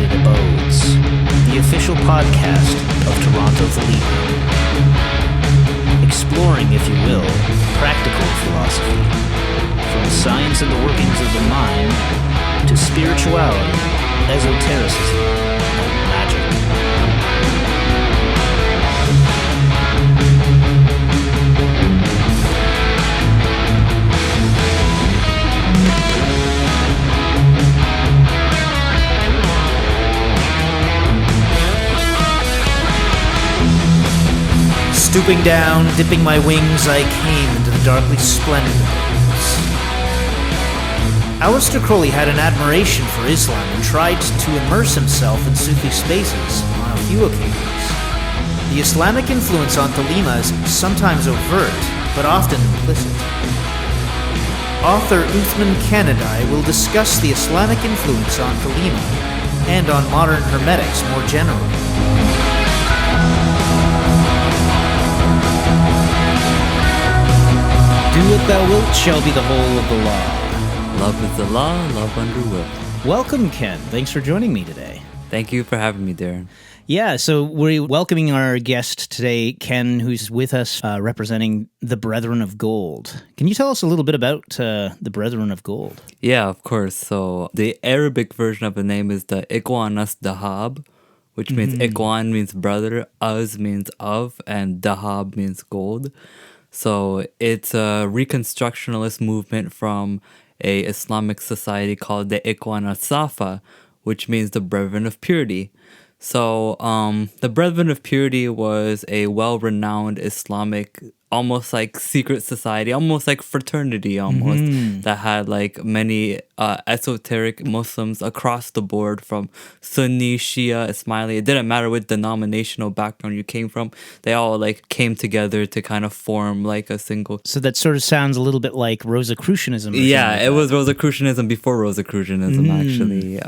Splendid Abodes, the official podcast of Toronto Thelema. Exploring, if you will, practical philosophy, from the science and the workings of the mind to spirituality, esotericism, and magic. Stooping down, dipping my wings, I came into the darkly splendid abodes. Aleister Crowley had an admiration for Islam and tried to immerse himself in Sufi spaces on a few occasions. The Islamic influence on Thelema is sometimes overt, but often implicit. Author Uthman Ken and I will discuss the Islamic influence on Thelema and on modern Hermetics more generally. Do what thou wilt shall be the whole of the law. Love is the law, love under will. Welcome, Ken. Thanks for joining me today. Thank you for having me, Darren. Yeah, so we're welcoming our guest today, Ken, who's with us representing the Brethren of Gold. Can you tell us a little bit about the Brethren of Gold? Yeah, of course. So the Arabic version of the name is the Ikhwanas Dahab, which means Ikhwan means brother, Az means of, and Dahab means gold. So it's a reconstructionalist movement from a Islamic society called the Ikhwan al-Safa, which means the Brethren of Purity. So the Brethren of Purity was a well-renowned Islamic, almost like secret society, almost like fraternity almost, that had like many esoteric Muslims across the board from Sunni, Shia, Ismaili. It didn't matter what denominational background you came from. They all like came together to kind of form like a single. So that sort of sounds a little bit like Rosicrucianism. Yeah, it was Rosicrucianism before Rosicrucianism actually.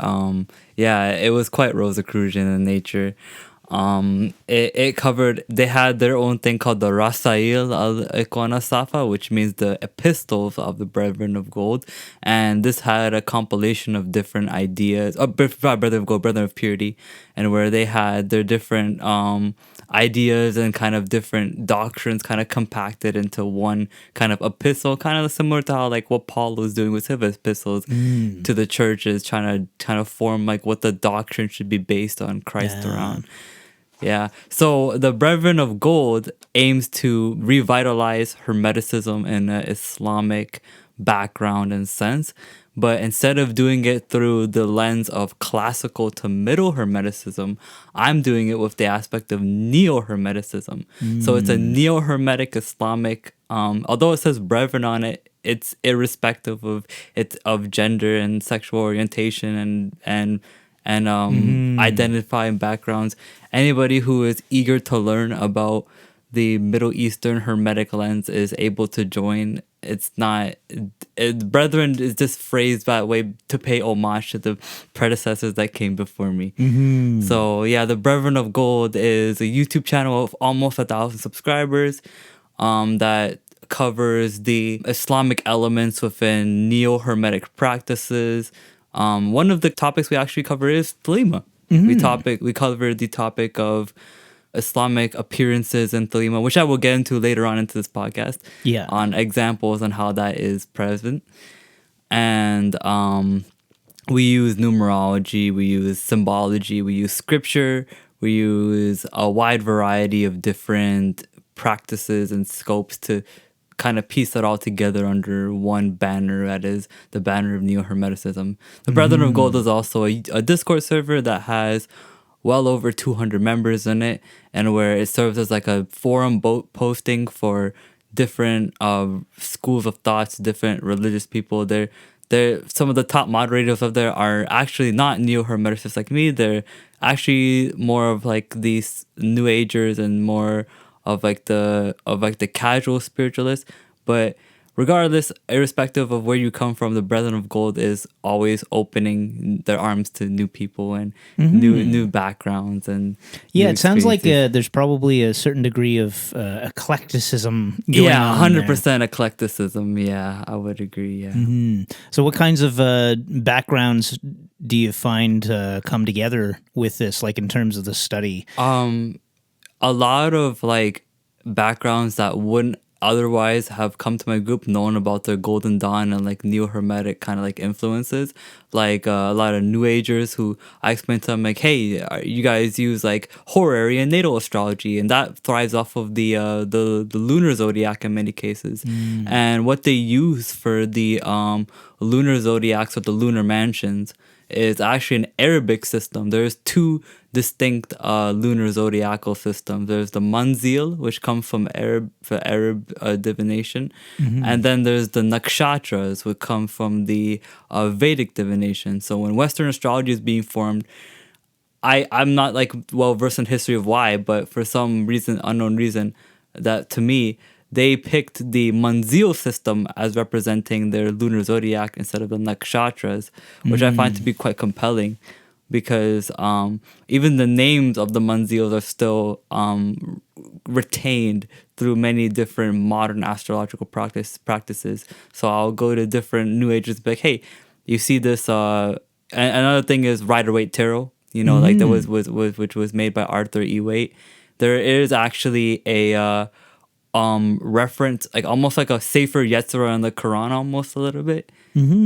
Yeah, it was quite Rosicrucian in nature. It covered, they had their own thing called the Rasail al-Ikhwana Safa, which means the epistles of the Brethren of Gold. And this had a compilation of different ideas, Brethren of Gold, Brethren of Purity, and where they had their different ideas and kind of different doctrines kind of compacted into one kind of epistle, kind of similar to how like what Paul was doing with his epistles to the churches, trying to kind of form like what the doctrine should be based on Christ around. Yeah. So the Brethren of Gold aims to revitalize Hermeticism in an Islamic background and sense. But instead of doing it through the lens of classical to middle Hermeticism, I'm doing it with the aspect of neo-Hermeticism. So it's a neo-Hermetic Islamic, although it says Brethren on it, it's irrespective of gender and sexual orientation and identifying backgrounds. Anybody who is eager to learn about the Middle Eastern Hermetic lens is able to join. It's not, Brethren is just phrased that way to pay homage to the predecessors that came before me. So yeah, the Brethren of Gold is a YouTube channel of almost 1,000 subscribers that covers the Islamic elements within neo-Hermetic practices. One of the topics we actually cover is Thelema. We cover the topic of Islamic appearances in Thelema, which I will get into later on into this podcast. Yeah. On examples on how that is present. And we use numerology, we use symbology, we use scripture, we use a wide variety of different practices and scopes to kind of piece it all together under one banner, that is the banner of neo-Hermeticism. The Brethren of Gold is also a Discord server that has well over 200 members in it, and where it serves as like a forum posting for different schools of thoughts, different religious people. They're some of the top moderators of there are actually not neo-Hermeticists like me. They're actually more of like these New Agers and more of like the casual spiritualists. But regardless, irrespective of where you come from, the Brethren of Gold is always opening their arms to new people and new backgrounds. And it sounds like there's probably a certain degree of eclecticism going on. 100% eclecticism. Yeah, I would agree. Yeah. So what kinds of backgrounds do you find come together with this, like in terms of the study? A lot of like backgrounds that wouldn't otherwise have come to my group known about the Golden Dawn and like neo-Hermetic kind of like influences, like a lot of New Agers who I explained to them like, hey, you guys use like horary and natal astrology, and that thrives off of the lunar zodiac in many cases. And what they use for the lunar zodiacs or the lunar mansions is actually an Arabic system. There's two distinct lunar zodiacal systems. There's the Manzil, which comes from Arab divination, and then there's the Nakshatras, which come from the Vedic divination. So when Western astrology is being formed, I'm not like well versed in history of why, but for some reason, unknown reason, that to me they picked the Manzil system as representing their lunar zodiac instead of the Nakshatras, which I find to be quite compelling, because even the names of the Manzils are still retained through many different modern astrological practices. So I'll go to different New Agers and be like, hey, you see this? Another thing is Rider-Waite Tarot. Like that was which was made by Arthur E. Waite. There is actually a reference, like almost like a Sefer Yetzirah in the Quran, almost a little bit,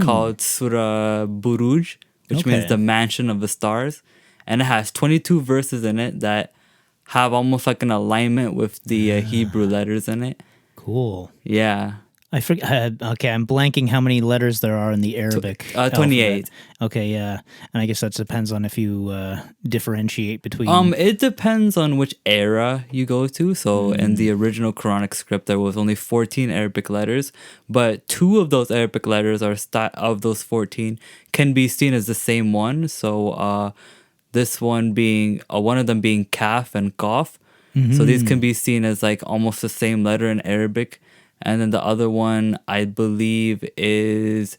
called Surah Buruj, which means the mansion of the stars, and it has 22 verses in it that have almost like an alignment with the Hebrew letters in it. Cool. Yeah. I forget. Okay, I'm blanking how many letters there are in the Arabic. 28. Alphabet. Okay, yeah, and I guess that depends on if you differentiate between. It depends on which era you go to. So in the original Quranic script, there was only 14 Arabic letters, but 2 of those Arabic letters of those 14 can be seen as the same one. So this one being one of them being Kaf and Qaf. So these can be seen as like almost the same letter in Arabic. And then the other one, I believe, is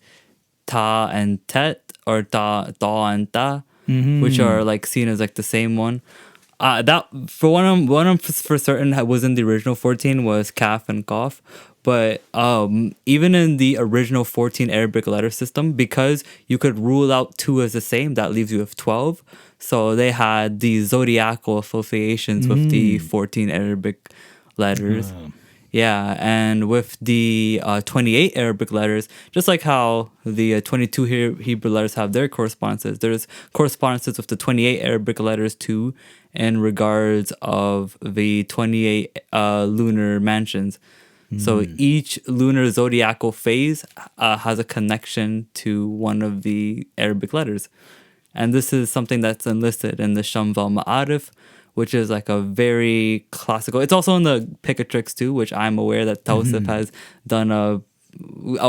Ta and Tet, or Ta and Ta, which are like seen as like the same one. That for one of them for certain was in the original 14 was Kaf and Qaf. But even in the original 14 Arabic letter system, because you could rule out 2 as the same, that leaves you with 12. So they had the zodiacal associations with the 14 Arabic letters. Yeah, and with the 28 Arabic letters, just like how the 22 Hebrew letters have their correspondences, there's correspondences with the 28 Arabic letters too, in regards of the 28 lunar mansions. So each lunar zodiacal phase has a connection to one of the Arabic letters. And this is something that's enlisted in the Shams al-Ma'arif, which is like a very classical. It's also in the Picatrix too, which I'm aware that Tausif has done a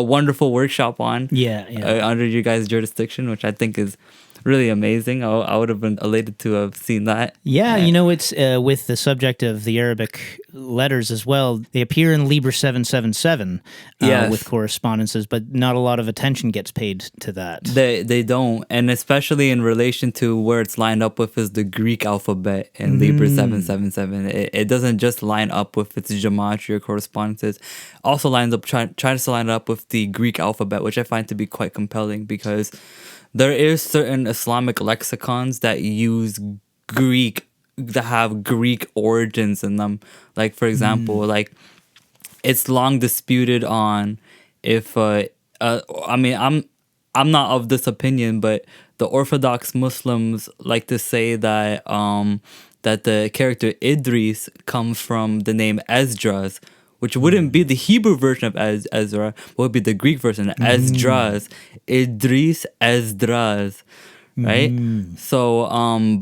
wonderful workshop on. Under you guys' jurisdiction, which I think is really amazing. I would have been elated to have seen that. Yeah, it's with the subject of the Arabic letters as well. They appear in Libra 777 with correspondences, but not a lot of attention gets paid to that. They don't, and especially in relation to where it's lined up with is the Greek alphabet in Libra 777. It doesn't just line up with its gematria correspondences. Also lines up tries to line up with the Greek alphabet, which I find to be quite compelling, because there is certain Islamic lexicons that use Greek, that have Greek origins in them. Like, for example, like it's long disputed on if I'm not of this opinion, but the Orthodox Muslims like to say that that the character Idris comes from the name Esdras, which wouldn't be the Hebrew version of Ezra, but would be the Greek version, Esdras, Idris, Esdras, right? So,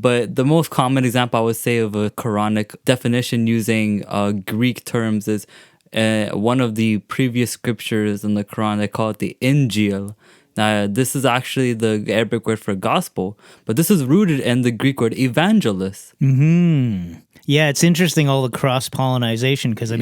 but the most common example I would say of a Quranic definition using Greek terms is one of the previous scriptures in the Quran. They call it the Injil. Now, this is actually the Arabic word for gospel, but this is rooted in the Greek word evangelist. Yeah, it's interesting, all the cross-pollinization, because,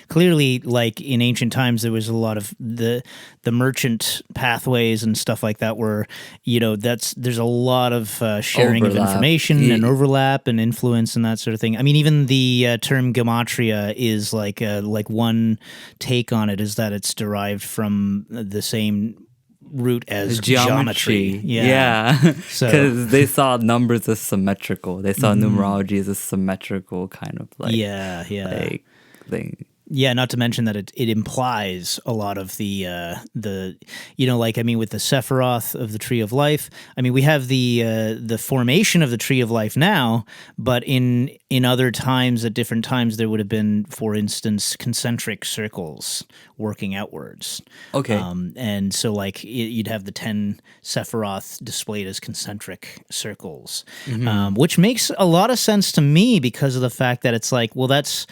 clearly, like, in ancient times, there was a lot of the merchant pathways and stuff like that where, there's a lot of sharing of information and overlap and influence and that sort of thing. I mean, even the term gematria is like one take on it is that it's derived from the same root as geometry. Yeah. So- Because they saw numbers as symmetrical. They saw numerology as a symmetrical kind of like, Yeah. like thing. Yeah, not to mention that it implies a lot of the like, I mean, with the Sephiroth of the Tree of Life, I mean, we have the formation of the Tree of Life now, but in other times, at different times, there would have been, for instance, concentric circles working outwards. Okay. And so, like, you'd have the 10 Sephiroth displayed as concentric circles, which makes a lot of sense to me because of the fact that it's like, well, that's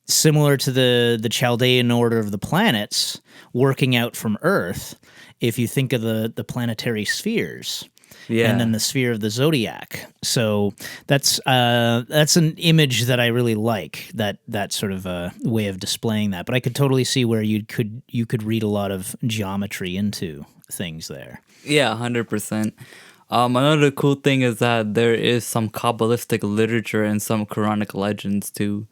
similar to the Chaldean order of the planets working out from Earth, if you think of the planetary spheres. Yeah. And then the sphere of the zodiac. So that's an image that I really like, that sort of way of displaying that. But I could totally see where you could read a lot of geometry into things there. Yeah, 100%. Another cool thing is that there is some Kabbalistic literature and some Quranic legends too.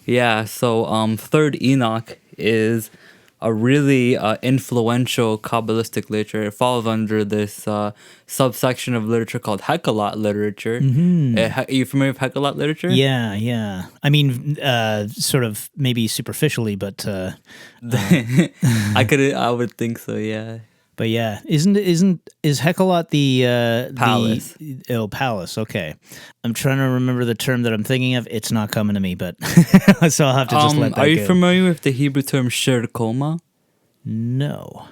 Yeah, so Third Enoch is a really influential Kabbalistic literature. It falls under this subsection of literature called Hekkelot literature. Are you familiar with Hekkelot literature? Yeah. I mean, sort of maybe superficially, but I would think so. Yeah. But yeah, is Hekkelot the Palace? Palace. Okay, I'm trying to remember the term that I'm thinking of. It's not coming to me, but so I'll have to just let that go. Are you familiar with the Hebrew term shir koma? No.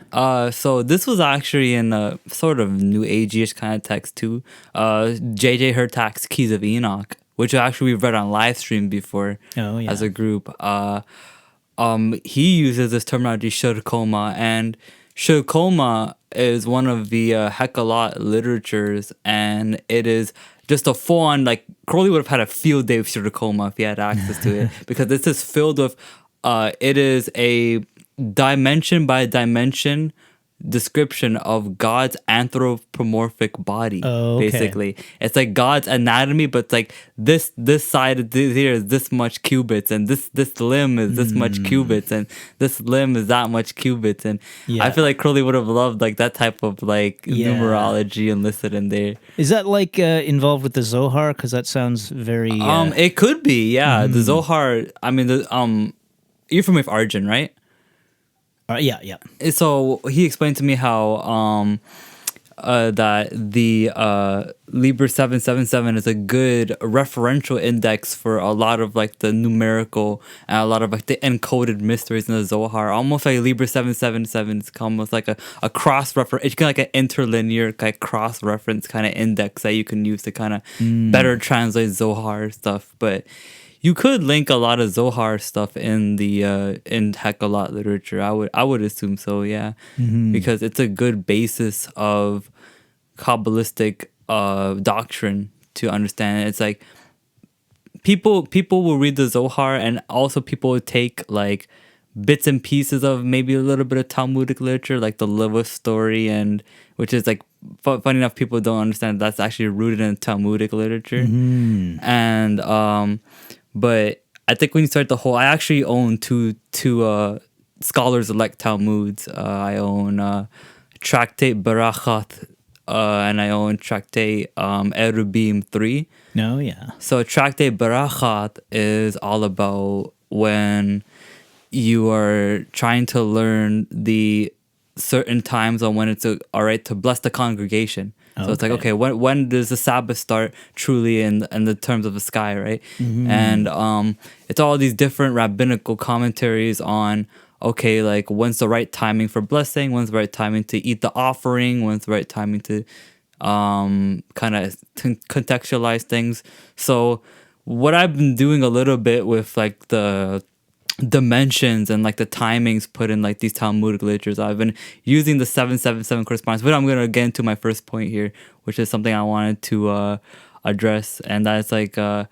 So this was actually in a sort of New Age-ish kind of text too. J.J. Hurtak's Keys of Enoch, which actually we've read on live stream before as a group. He uses this terminology shir koma, and shir koma is one of the Hekkelot literatures, and it is just a full-on, like, Crowley would have had a field day with shir koma if he had access to it, because this is filled with, it is a dimension by dimension description of God's anthropomorphic body. Basically, it's like God's anatomy, but it's like this side here is this much cubits, and this limb is this much cubits, and this limb is that much cubits, and I feel like Crowley would have loved like that type of like numerology enlisted in there. Is that like involved with the Zohar? Because that sounds very. It could be, yeah. The Zohar. I mean, you're familiar with Arjun, right? Yeah. So he explained to me how that the Liber 777 is a good referential index for a lot of like the numerical and a lot of like the encoded mysteries in the Zohar. Almost like Liber 777 is almost like a cross reference. It's kind of like an interlinear like cross reference kind of index that you can use to kind of better translate Zohar stuff. But you could link a lot of Zohar stuff in the in Hekkelot literature. I would assume so, yeah, because it's a good basis of Kabbalistic doctrine to understand. It's like people will read the Zohar, and also people would take like bits and pieces of maybe a little bit of Talmudic literature, like the Lilith story, and which is like funny enough, people don't understand that's actually rooted in Talmudic literature, and but I think when you start the whole, I actually own two Scholars Elect Talmuds. I own Tractate Barachat, and I own Tractate Erubim 3. No, yeah. So Tractate Barachat is all about when you are trying to learn the certain times on when it's all right to bless the congregation. So it's like, okay, when does the Sabbath start truly in the terms of the sky, right? And it's all these different rabbinical commentaries on, okay, like when's the right timing for blessing, when's the right timing to eat the offering, when's the right timing to kind of contextualize things. So what I've been doing a little bit with like the dimensions and like the timings put in like these Talmudic literatures, I've been using the 777 correspondence, but I'm going to get into my first point here, which is something I wanted to address, and that's like that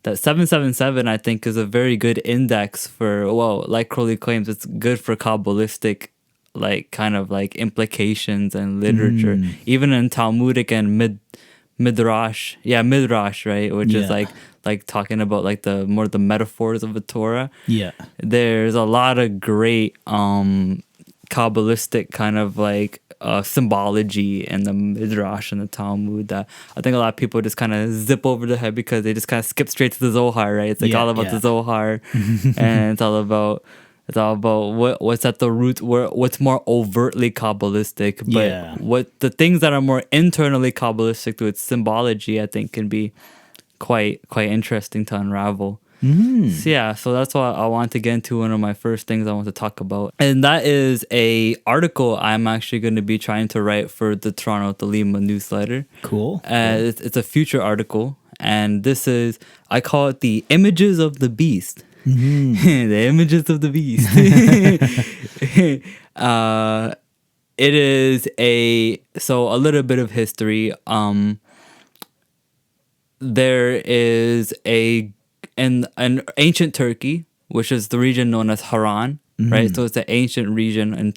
777 I think is a very good index for, well, like Crowley claims, it's good for Kabbalistic like kind of like implications and literature, even in Talmudic and Midrash, right, which is like talking about like the more the metaphors of the Torah. There's a lot of great Kabbalistic kind of like symbology in the Midrash and the Talmud that I think a lot of people just kind of zip over the head because they just kind of skip straight to the Zohar, right? It's like all about the Zohar, and it's all about what's at the root, what's more overtly Kabbalistic, but what the things that are more internally Kabbalistic to its symbology, I think, can be quite interesting to unravel. So that's why I want to get into one of my first things I want to talk about, and that is a article I'm actually going to be trying to write for the Toronto Thelema newsletter. Cool. It's a future article, and this is, I call it the Images of the Beast. The Images of the Beast. It is a little bit of history. There is an ancient Turkey, which is the region known as Haran, right? So it's the ancient region in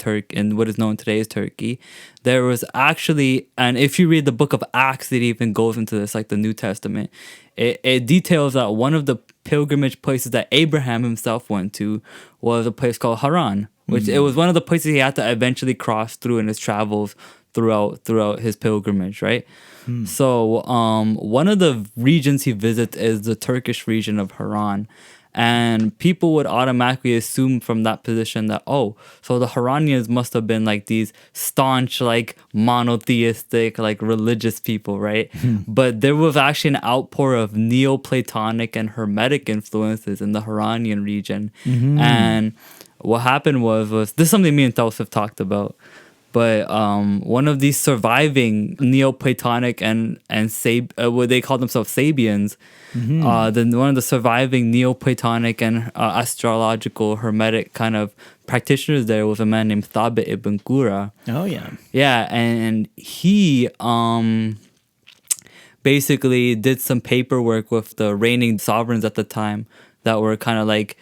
what is known today as Turkey. There was actually, and if you read the book of Acts, it even goes into this, like the New Testament. It details that one of the pilgrimage places that Abraham himself went to was a place called Haran, which it was one of the places he had to eventually cross through in his travels throughout his pilgrimage, right? So one of the regions he visits is the Turkish region of Haran. And people would automatically assume from that position that, so the Haranians must have been like these staunch, like monotheistic, like religious people, right? But there was actually an outpour of Neoplatonic and Hermetic influences in the Haranian region. And what happened was this is something me and Taos have talked about. But one of these surviving Neoplatonic and what they call themselves Sabians, one of the surviving Neoplatonic and astrological Hermetic kind of practitioners there was a man named Thabit ibn Qura. Oh, yeah. Yeah, and he basically did some paperwork with the reigning sovereigns at the time that were kind of like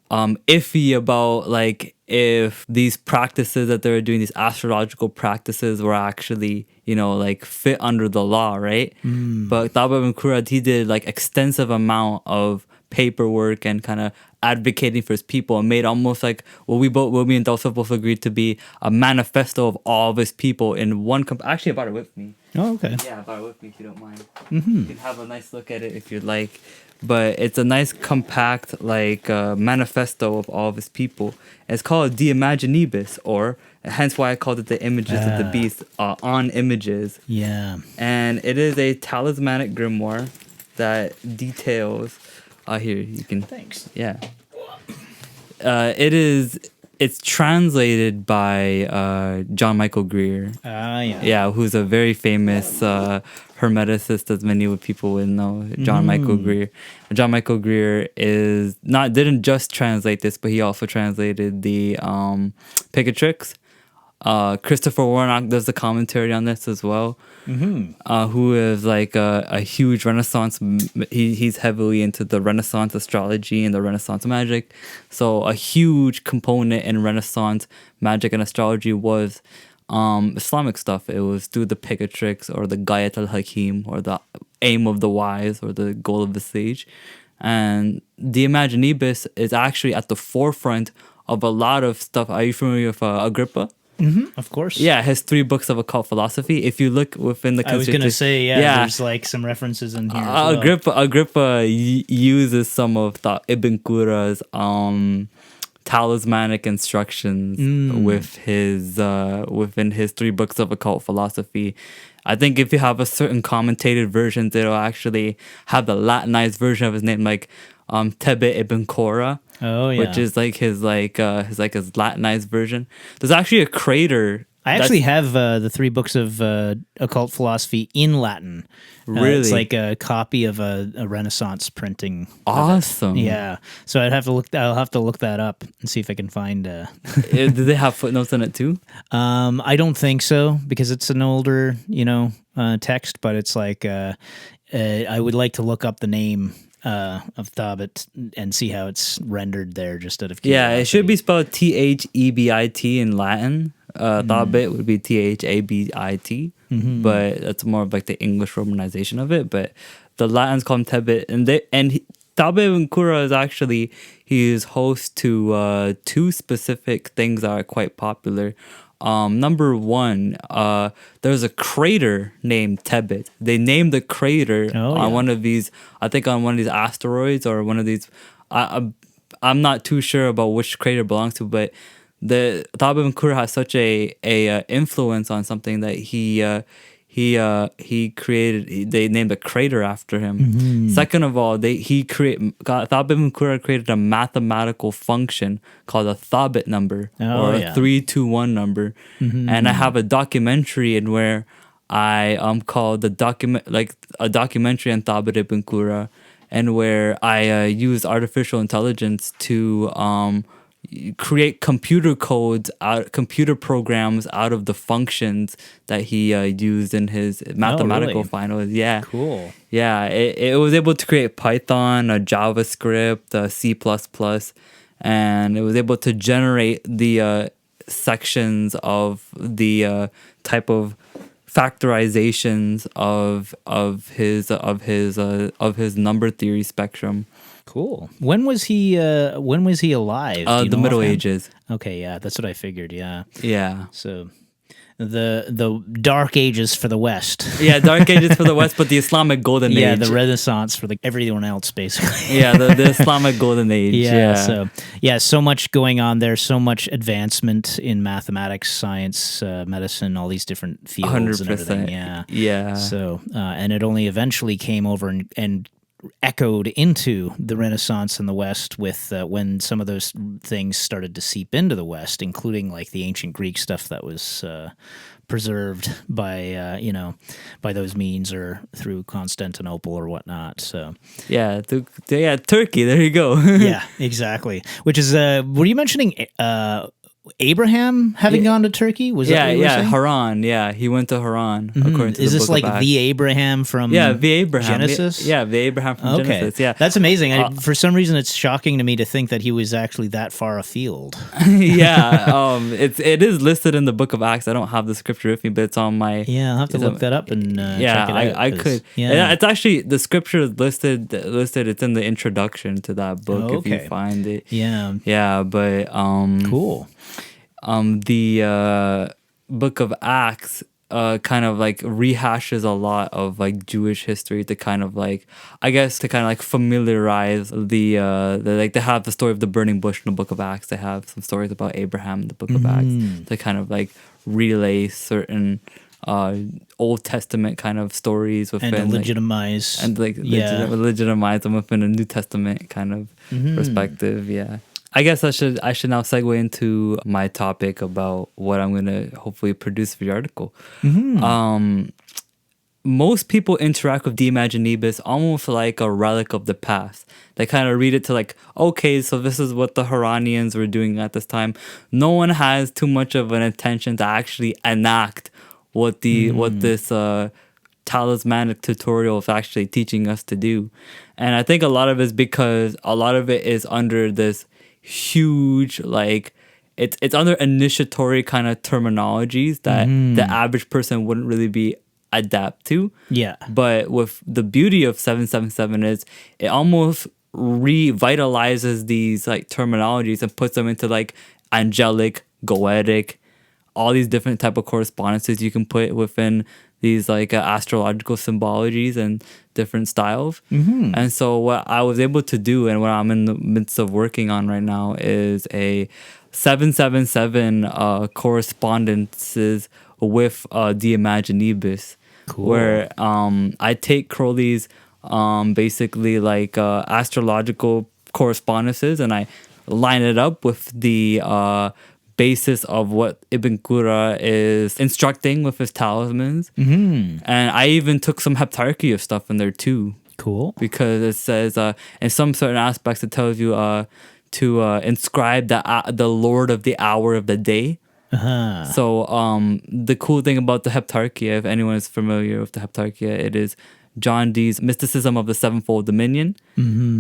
iffy about like if these practices that they were doing, these astrological practices, were actually, like fit under the law, right? But Thabit ibn Qura, he did like extensive amount of paperwork and kind of advocating for his people, and made almost like what me and Dawson both agreed to be a manifesto of all of his people in one. Actually, I brought it with me. Oh, okay. Yeah, I brought it with me if you don't mind. You can have a nice look at it if you'd like. But it's a nice compact like manifesto of all of his people. It's called De Imaginibus, or hence why I called it the Images of the Beast, on images. Yeah. And it is a talismanic grimoire that details. Here you can. Thanks. Yeah. It's translated by John Michael Greer. Yeah, who's a very famous Hermeticist, as many people would know. John Michael Greer. John Michael Greer didn't just translate this, but he also translated the Picatrix. Christopher Warnock does the commentary on this as well. Who is like a huge Renaissance. He's heavily into the Renaissance astrology and the Renaissance magic. So a huge component in Renaissance magic and astrology was Islamic stuff. It was through the Picatrix or the Gayat al-Hakim, or the aim of the wise, or the goal of the sage. And the Imaginibus is actually at the forefront of a lot of stuff. Are you familiar with Agrippa? Of course. Yeah, his 3 books of occult philosophy. If you look within the, I was going to say, there's like some references in here. Agrippa uses some of Ibn Qura's talismanic instructions with his within his 3 books of occult philosophy. I think if you have a certain commentated version, it'll actually have the Latinized version of his name, like Tebe ibn Qura. Oh yeah, which is like his Latinized version. There's actually a crater. I actually have the 3 books of occult philosophy in Latin. Really, it's like a copy of a Renaissance printing. Awesome. Yeah, so I'll have to look that up and see if I can find. Do they have footnotes in it too? I don't think so, because it's an older, text. But it's like I would like to look up the name of Thabit and see how it's rendered there, just out of curiosity. Yeah, it should be spelled Thebit in Latin. Thabit would be Thabit, but that's more of like the English romanization of it. But the Latins call him Tebet, and Thabit ibn Qura is actually, he is host to 2 specific things that are quite popular. Number one, there's a crater named Tebet. They named the crater on one of these, I think on one of these asteroids or one of these. I'm not too sure about which crater it belongs to, but the Thaba ibn Qurra has such a influence on something that he created. They named a crater after him. Mm-hmm. Second of all, Thaba ibn Qurra created a mathematical function called a Thabit number or a 321 number. Mm-hmm. And I have a documentary in where I called a documentary on Thabit ibn Qurra, and where I used artificial intelligence to create computer codes, computer programs out of the functions that he used in his mathematical finals. Yeah. Cool. Yeah, it was able to create Python, a JavaScript, a C++, and it was able to generate the sections of the type of factorizations of his number theory spectrum. Cool. When was he alive? The Middle Ages. Okay, yeah, that's what I figured. Yeah. Yeah. So the Dark Ages for the West. Yeah, Dark Ages for the West, but the Islamic Golden Age. Yeah, the Renaissance for everyone else, basically. Yeah, the Islamic Golden Age. So much going on there, so much advancement in mathematics, science, medicine, all these different fields 100%. and everything. Yeah. Yeah. So, and it only eventually came over and echoed into the Renaissance in the West with when some of those things started to seep into the West, including like the ancient Greek stuff that was preserved by by those means or through Constantinople or whatnot. So Turkey. There you go. Yeah, exactly. Which is were you mentioning Abraham having gone to Turkey? Was that what you were saying? Haran. Yeah, he went to Haran. According to is the this Book of like Acts. the Abraham from the Abraham Genesis? The Abraham from Genesis. Yeah, that's amazing. For some reason, it's shocking to me to think that he was actually that far afield. Yeah, it is listed in the Book of Acts. I don't have the scripture with me, but it's on my. Yeah, I'll have to look that up and check it out. I could. Yeah, it's actually the scripture is listed. It's in the introduction to that book if you find it. Yeah, but cool. The Book of Acts kind of like rehashes a lot of like Jewish history to kind of like, I guess, to kind of like familiarize the they have the story of the burning bush in the Book of Acts. They have some stories about Abraham in the Book of Acts to kind of like relay certain Old Testament kind of stories within and legitimize legitimize them within a New Testament kind of perspective. Yeah. I guess I should now segue into my topic about what I'm gonna hopefully produce for the article. Most people interact with Diem Agenibus almost like a relic of the past. They kind of read it to like, okay, so this is what the Haranians were doing at this time. No one has too much of an intention to actually enact what this talismanic tutorial is actually teaching us to do. And I think a lot of it is because a lot of it is under this huge, like, it's under initiatory kind of terminologies that the average person wouldn't really be adapt to. Yeah. But with the beauty of 777 is it almost revitalizes these like terminologies and puts them into like angelic, goetic, all these different type of correspondences you can put within these like astrological symbologies and different styles. And so what I was able to do and what I'm in the midst of working on right now is a 777 correspondences with Diem Agenibus. Cool. Where I take Crowley's basically like astrological correspondences and I line it up with the basis of what Ibn Qurra is instructing with his talismans. And I even took some heptarchy stuff in there too. Cool. Because it says in some certain aspects it tells you to inscribe the Lord of the hour of the day. So the cool thing about the heptarchy, if anyone is familiar with the heptarchy, it is John Dee's Mysticism of the Sevenfold Dominion,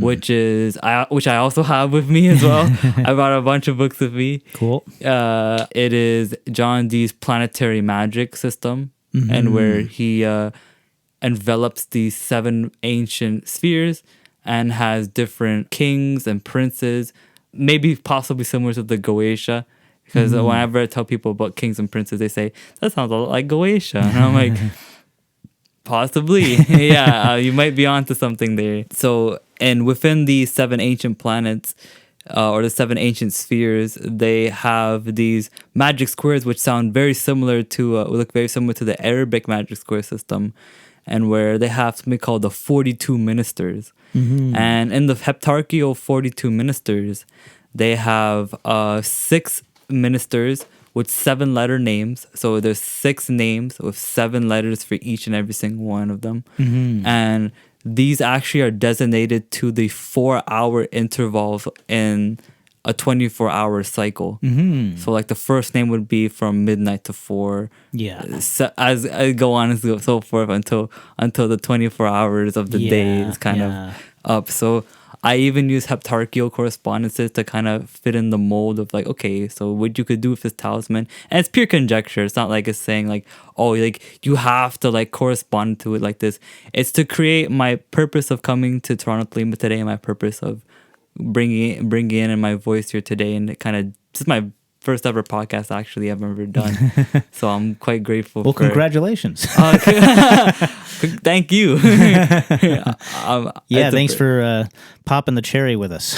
which I also have with me as well. I brought a bunch of books with me. Cool. It is John Dee's planetary magic system, and where he envelops these 7 ancient spheres and has different kings and princes, maybe possibly similar to the Goetia, Because whenever I tell people about kings and princes, they say, that sounds a lot like Goetia. And I'm like, possibly. Yeah, you might be onto something there. So, and within the 7 ancient planets, or the 7 ancient spheres, they have these magic squares, which sound very similar to, look very similar to the Arabic magic square system, and where they have something called the 42 ministers. And in the heptarchial 42 ministers, they have 6 ministers with 7-letter names. So there's 6 names with 7 letters for each and every single one of them. And these actually are designated to the 4-hour intervals in a 24-hour cycle. So like the first name would be from midnight to 4. Yeah. So as I go on and so forth until the 24 hours of the day is kind of up. So I even use heptarchial correspondences to kind of fit in the mold of like, okay, so what you could do with this talisman, and it's pure conjecture. It's not like it's saying like, oh, like you have to like correspond to it like this. It's to create my purpose of coming to Toronto Thelema today, and my purpose of bringing in my voice here today, and it kind of, this is my first ever podcast actually I've ever done. So I'm quite grateful. Well, congratulations. Thank you. Thanks for popping the cherry with us.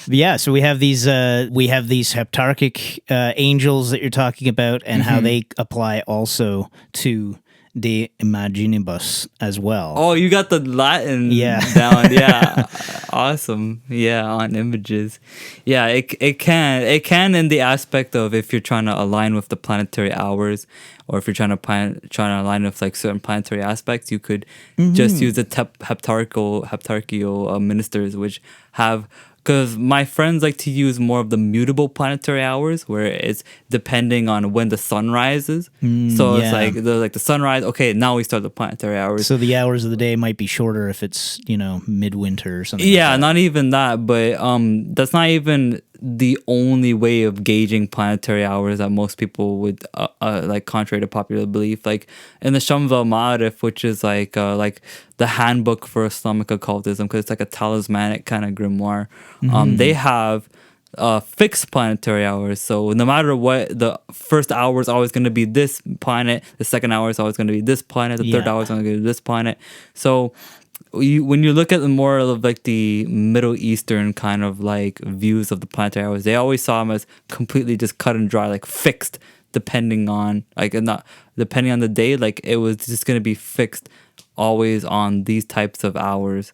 Yeah, so we have these heptarchic angels that you're talking about, and how they apply also to De Imaginibus as well. Oh, you got the Latin down. Yeah. Awesome. Yeah, on images. Yeah, it can in the aspect of if you're trying to align with the planetary hours, or if you're trying to align with like certain planetary aspects, you could just use the heptarchial ministers, which have, because my friends like to use more of the mutable planetary hours, where it's depending on when the sun rises. So it's like the sunrise. Okay, now we start the planetary hours. So the hours of the day might be shorter if it's midwinter or something. Yeah, like that. not even that, but that's not even the only way of gauging planetary hours that most people would like, contrary to popular belief. Like in the Shams al-Ma'arif, which is like the handbook for Islamic occultism, because it's like a talismanic kind of grimoire. They have fixed planetary hours. So no matter what, the first hour is always going to be this planet, the second hour is always going to be this planet, the third hour is going to be this planet. So when you look at the more of like the Middle Eastern kind of like views of the planetary hours, they always saw them as completely just cut and dry, like fixed, depending on the day. Like it was just going to be fixed always on these types of hours,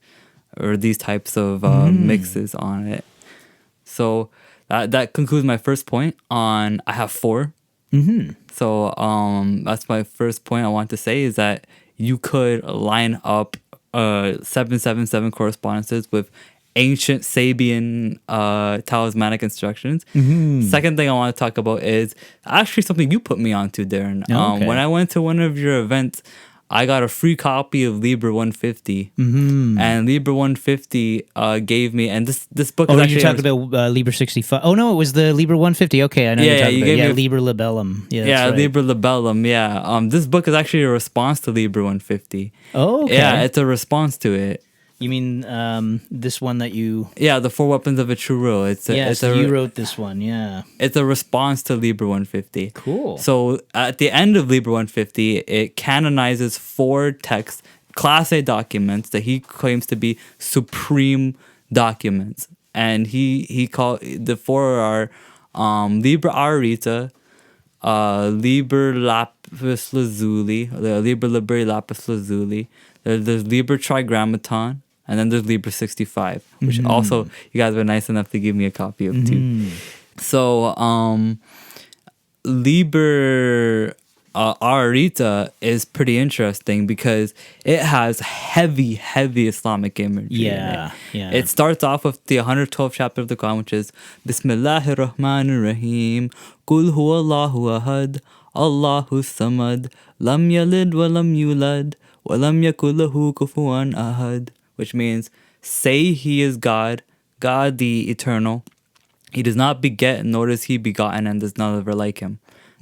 or these types of mixes on it. So that concludes my first point on, I have 4. So that's my first point I want to say, is that you could line up 777 correspondences with ancient Sabian talismanic instructions. Second thing I want to talk about is actually something you put me onto, Darren. When I went to one of your events, I got a free copy of Liber 150, and Liber 150 gave me, and this book. Oh, you're talking about Liber 65? Oh no, it was the Liber 150. Okay, I know you're talking about. Liber Libellum. Yeah, right. Liber Libellum. Yeah, this book is actually a response to Liber 150. Oh, okay. Yeah, it's a response to it. You mean this one that you... Yeah, the 4 Weapons of a True Will. You wrote this one, yeah. It's a response to Liber 150. Cool. So at the end of Liber 150, it canonizes 4 texts, Class A documents that he claims to be supreme documents. And he called... The 4 are Liber Aurita, Liber Lapis Lazuli, the Liber Liberi Lapis Lazuli, there's Liber Trigrammaton, and then there's Liber 65, which also you guys were nice enough to give me a copy of too. So Liber Aurita is pretty interesting because it has heavy Islamic imagery. Yeah. It starts off with the 112th chapter of the Quran, which is Bismillahir Rahmanir Rahim, Qul huwallahu ahad, Allahu samad, lam yalid wa lam yulad, wa lam yakul lahu kufuwan ahad, which means, say he is God, God the eternal. He does not beget, nor does he begotten, and there's none other like him.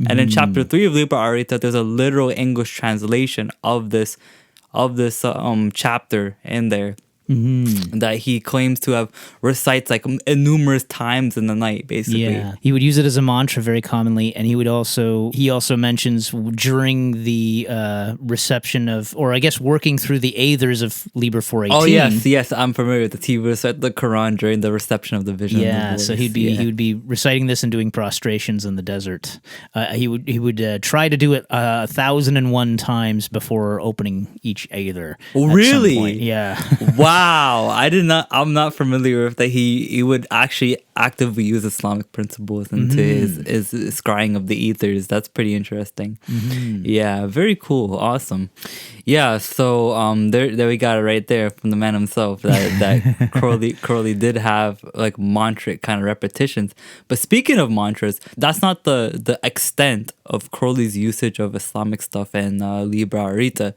And in chapter 3 of Liber Aurita, there's a literal English translation of this chapter in there. that he claims to have recites like numerous times in the night, basically. Yeah, he would use it as a mantra very commonly, and he also mentions during the reception of, or I guess working through the Aethers of Liber 418. Oh yes, I'm familiar with this. He would recite the Quran during the reception of the vision. Yeah, of the so voice. he would be reciting this and doing prostrations in the desert. He would try to do it 1,001 times before opening each Aether. Oh, at some really? point. Yeah. Wow, I'm not familiar with that. He would actually actively use Islamic principles into his scrying of the ethers. That's pretty interesting. Yeah, very cool, awesome. Yeah, so there we got it right there from the man himself that Crowley did have like mantric kind of repetitions. But speaking of mantras, that's not the extent of Crowley's usage of Islamic stuff in Libra Arita.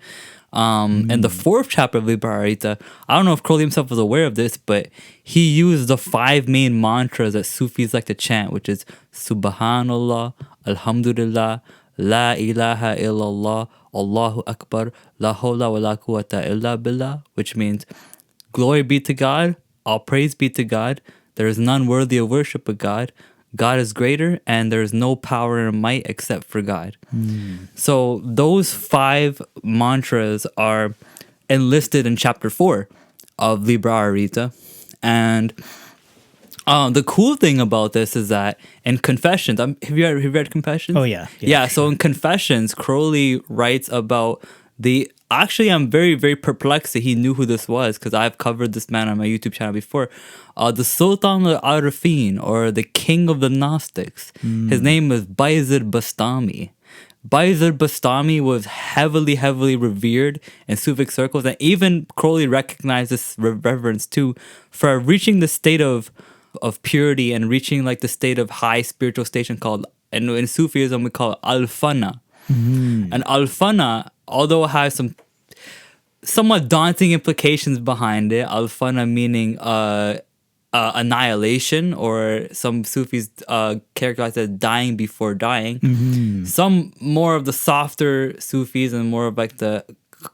In the 4th chapter of Liber Arita, I don't know if Crowley himself was aware of this, but he used the 5 main mantras that Sufis like to chant, which is Subhanallah, Alhamdulillah, La ilaha illallah, Allahu Akbar, La hawla wa la quwwata illa billah, which means glory be to God, all praise be to God, there is none worthy of worship but God. God is greater, and there is no power and might except for God. So those 5 mantras are enlisted in chapter 4 of Liber Arita. And the cool thing about this is that in Confessions, have you read Confessions? Oh, yeah. Yeah, so in Confessions, Crowley writes about the... Actually, I'm very, very perplexed that he knew who this was, because I've covered this man on my YouTube channel before. The Sultan al-Arifin, or the King of the Gnostics. His name was Bayezid Bastami. Bayezid Bastami was heavily, heavily revered in Sufic circles, and even Crowley recognized this reverence too for reaching the state of purity and reaching like the state of high spiritual station called, and in Sufism we call it al-fana. And al-fana, although it has some somewhat daunting implications behind it, al-fana meaning annihilation, or some Sufis characterize it as dying before dying. Some more of the softer Sufis and more of like the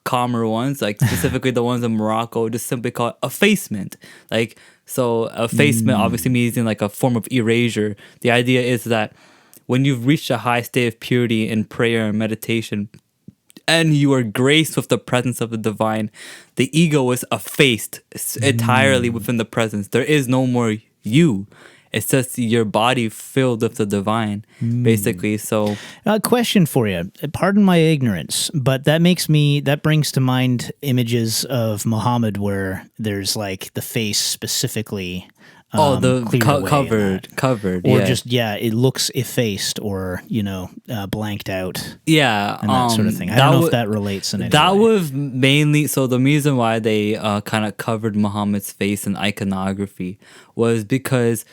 calmer ones, like specifically the ones in Morocco, just simply call it effacement. Like, so effacement obviously means like a form of erasure. The idea is that when you've reached a high state of purity in prayer and meditation, and you are graced with the presence of the divine, the ego is effaced entirely within the presence. There is no more you. It's just your body filled with the divine, basically. So, a question for you. Pardon my ignorance, but that brings to mind images of Muhammad where there's like the face specifically. Covered, or yeah. just it looks effaced or blanked out, yeah, and that sort of thing. I don't know if that relates in any way. That was mainly so. The reason why they kind of covered Muhammad's face in iconography was because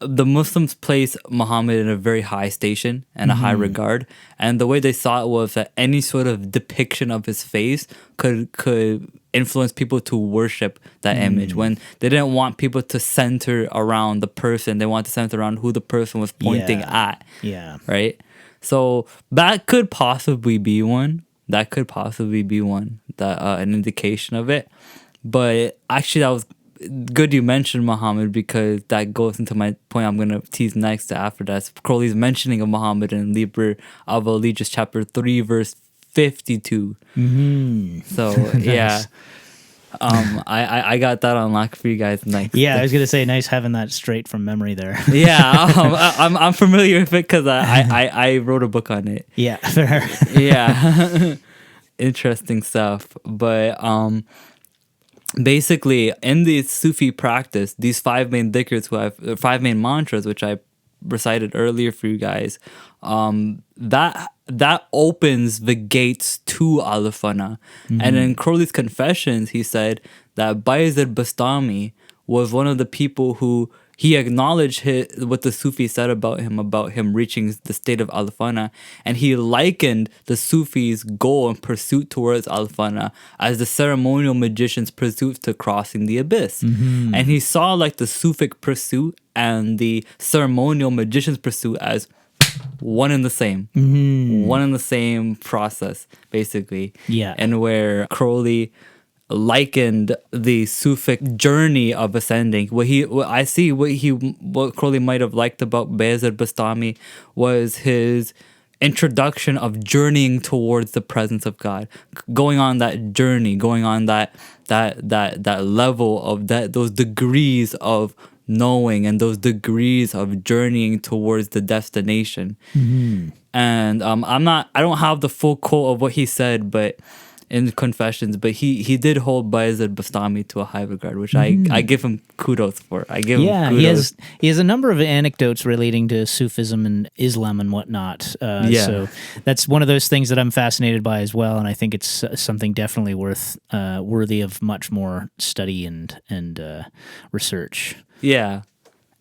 the Muslims place Muhammad in a very high station and a high regard, and the way they saw it was that any sort of depiction of his face could influence people to worship that image. When they didn't want people to center around the person, they wanted to center around who the person was pointing at. Yeah. Right? So that could possibly be one. That an indication of it. But actually, that was good you mentioned Muhammad, because that goes into my point I'm going to tease next after that. Crowley's mentioning of Muhammad in Liber of Allegiance chapter 3 verse 52. So yeah, I got that unlocked for you guys next. Yeah, I was gonna say, nice having that straight from memory there. Yeah, I'm familiar with it because I wrote a book on it. Yeah, fair. Yeah, interesting stuff. But basically, in the Sufi practice, these 5 main dhikrs, 5 main mantras, which I recited earlier for you guys, that opens the gates to al-fana. And in Crowley's Confessions, he said that Bayezid Bastami was one of the people who he acknowledged what the Sufi said about him reaching the state of al-fana, and he likened the Sufi's goal and pursuit towards al-fana as the ceremonial magician's pursuit to crossing the abyss. And he saw like the Sufic pursuit and the ceremonial magician's pursuit as one and the same. One and the same process, basically. Yeah. And where Crowley likened the Sufic journey of ascending. What Crowley might have liked about Bayezid Bastami was his introduction of journeying towards the presence of God, going on that journey, going on that level of those degrees of knowing and those degrees of journeying towards the destination. And I don't have the full quote of what he said, but in Confessions, but he did hold Bayezid Bastami to a high regard, which I give him kudos for. He has a number of anecdotes relating to Sufism and Islam and whatnot. So that's one of those things that I'm fascinated by as well, and I think it's something definitely worthy of much more study and research. Yeah.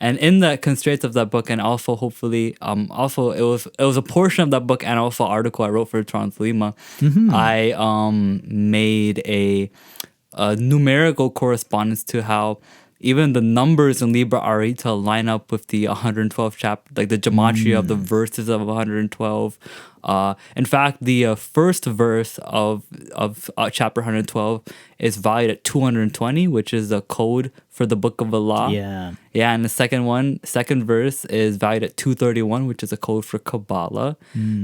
And in the constraints of that book, and also hopefully, also it was a portion of that book and also an article I wrote for Thelema. I made a numerical correspondence to how even the numbers in Libra Arita line up with the 112 chapter, like the gematria of the verses of 112. In fact, the first verse of chapter 112 is valued at 220, which is the code for the Book of Allah. Yeah, and the second verse is valued at 231, which is a code for Kabbalah,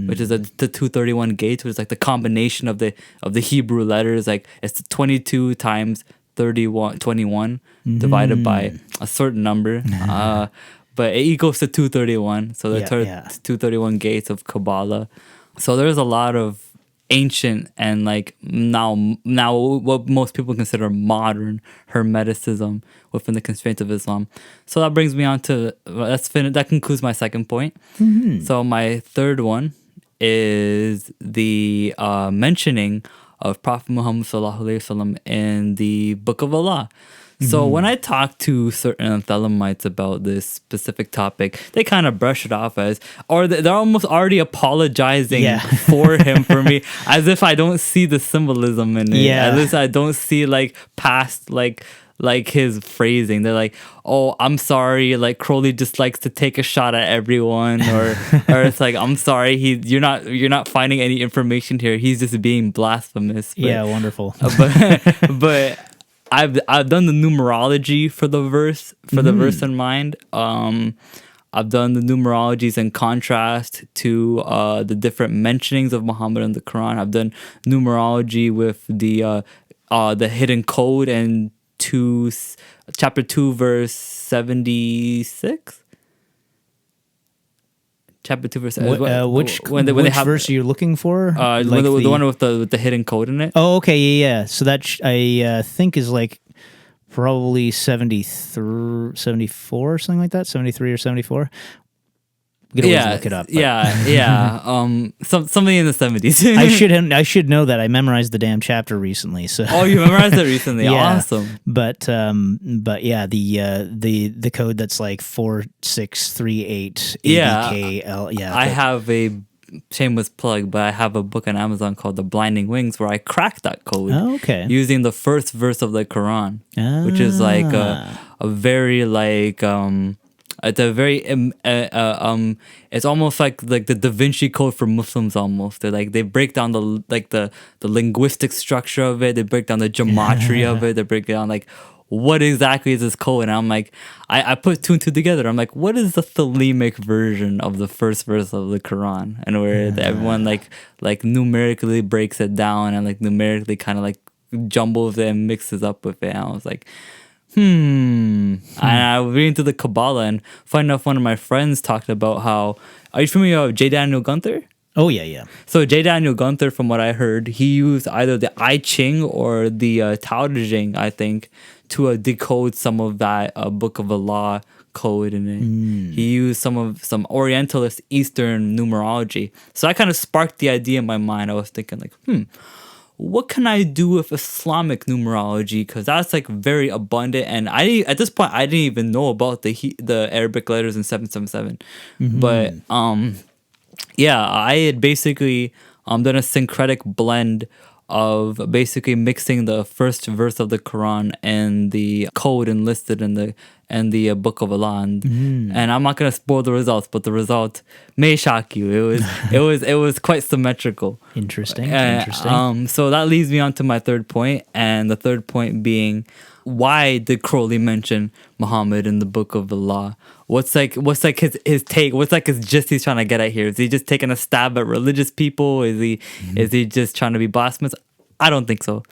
which is the 231 gates, which is like the combination of the Hebrew letters. Like it's 22 times 21 divided by a certain number. But it equals to 231. So the 231 gates of Kabbalah. So there's a lot of ancient and like now what most people consider modern Hermeticism within the constraints of Islam. So that brings me on to that concludes my second point. So my third one is the mentioning of Prophet Muhammad sallallahu alaihi wasallam in the Book of Allah. So when I talk to certain Thelemites about this specific topic, they kind of brush it off as, or they're almost already apologizing for him, for me, as if I don't see the symbolism in it. At least I don't see like past like his phrasing. They're like, oh, I'm sorry, like Crowley just likes to take a shot at everyone, or it's like, I'm sorry, you're not finding any information here. He's just being blasphemous. But, wonderful. But I've done the numerology for the verse in mind. I've done the numerologies in contrast to the different mentionings of Muhammad in the Quran. I've done numerology with the hidden code and chapter 2 verse 76. Chapter 2 verse which verse are you looking for? The one with the hidden code in it. Oh, okay, yeah. So that I think is like probably 73, 74 or something like that, 73 or 74. We could always look it up. Something in the 70s. I should know that. I memorized the damn chapter recently. So. Oh, you memorized it recently? Awesome. But yeah, the code that's like 4638 ABKL. I have a shameless plug, but I have a book on Amazon called The Blinding Wings where I cracked that code. Using the first verse of the Quran, which is like a very like it's a very it's almost like the Da Vinci Code for Muslims almost. They break down the linguistic structure of it. They break down the gematria of it. They break down like what exactly is this code. And I'm like, I put two and two together. I'm like, what is the Thelemic version of the first verse of the Quran? And where everyone like numerically breaks it down and like numerically kind of like jumbles it and mixes up with it. And I was like, And I was reading through the Kabbalah and funny enough, one of my friends talked about how, are you familiar with J. Daniel Gunther? Oh, yeah. So J. Daniel Gunther, from what I heard, he used either the I Ching or the Tao Te Ching, I think, to decode some of that Book of Allah code in it. He used some Orientalist Eastern numerology. So that kind of sparked the idea in my mind. I was thinking like, what can I do with Islamic numerology? Because that's like very abundant, and at this point I didn't even know about the Arabic letters in 777. But I had basically done a syncretic blend of basically mixing the first verse of the Quran and the code enlisted in and the Book of Allah, and I'm not gonna spoil the results, but the result may shock you. It was quite symmetrical. Interesting. So that leads me on to my third point, and the third point being, why did Crowley mention Muhammad in the Book of Allah? What's his take? What's like his gist he's trying to get at here? Is he just taking a stab at religious people? Is he just trying to be blasphemous? I don't think so.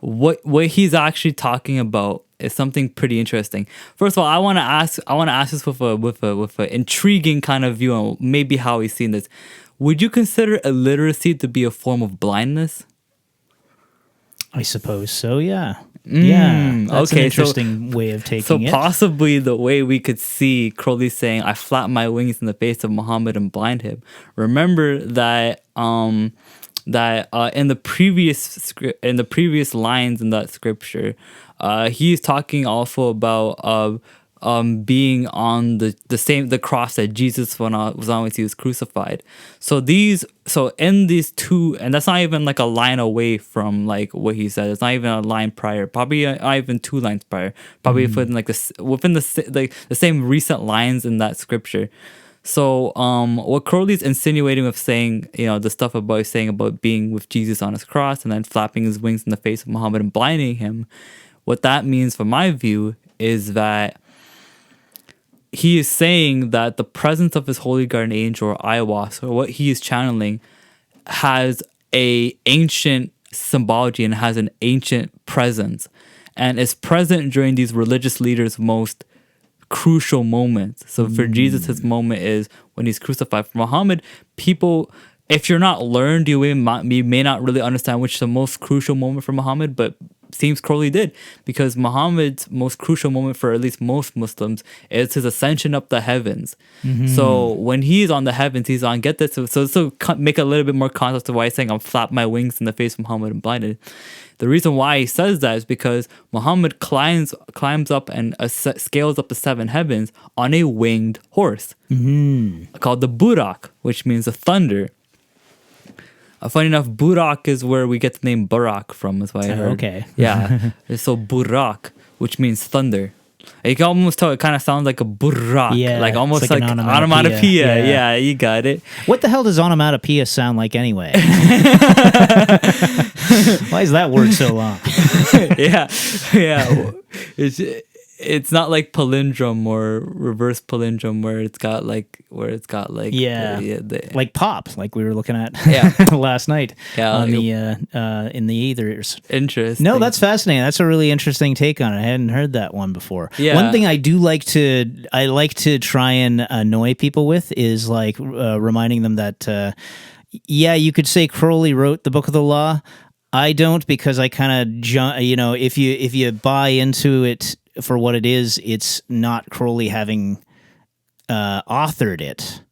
What he's actually talking about is something pretty interesting. First of all, I want to ask this with a intriguing kind of view on maybe how he's seen this. Would you consider illiteracy to be a form of blindness? I suppose so, yeah. That's an interesting way of taking it. So possibly the way we could see Crowley saying, "I flap my wings in the face of Muhammad and blind him." Remember that in the previous lines in that scripture, he's talking also about being on the cross that Jesus was on when he was crucified. So in these two, and that's not even like a line away from like what he said. It's not even a line prior. Probably not even 2 lines prior. Probably within the same recent lines in that scripture. So what Crowley's insinuating with saying, the stuff about saying about being with Jesus on his cross and then flapping his wings in the face of Muhammad and blinding him, what that means from my view is that he is saying that the presence of his holy guardian angel or ayahuasca, or what he is channeling, has a ancient symbology and has an ancient presence, and is present during these religious leaders' most crucial moments. So for Jesus, his moment is when he's crucified. For Muhammad, people, if you're not learned, you may not really understand which is the most crucial moment for Muhammad, but seems Crowley did, because Muhammad's most crucial moment for at least most Muslims is his ascension up the heavens. So when he's on the heavens, he's on, get this, so make a little bit more context of why he's saying, "I'm flap my wings in the face of Muhammad and blinded." The reason why he says that is because Muhammad climbs up and scales up the 7 heavens on a winged horse called the Burak, which means the thunder. Funny enough, Burak is where we get the name Barak from, is what I heard. Okay. Yeah. So Burak, which means thunder. You can almost tell it kind of sounds like a Burak. Yeah, like almost it's like an onomatopoeia. Yeah, you got it. What the hell does onomatopoeia sound like anyway? Why is that word so long? Yeah. It's not like palindrome or reverse palindrome where it's got like like pop, like we were looking at last night on the in the ethers. Interesting. No, that's fascinating. That's a really interesting take on it. I hadn't heard that one before. Yeah. One thing I like to try and annoy people with is like reminding them that you could say Crowley wrote the Book of the Law. I don't, because I kind of if you buy into it for what it is, it's not Crowley having authored it.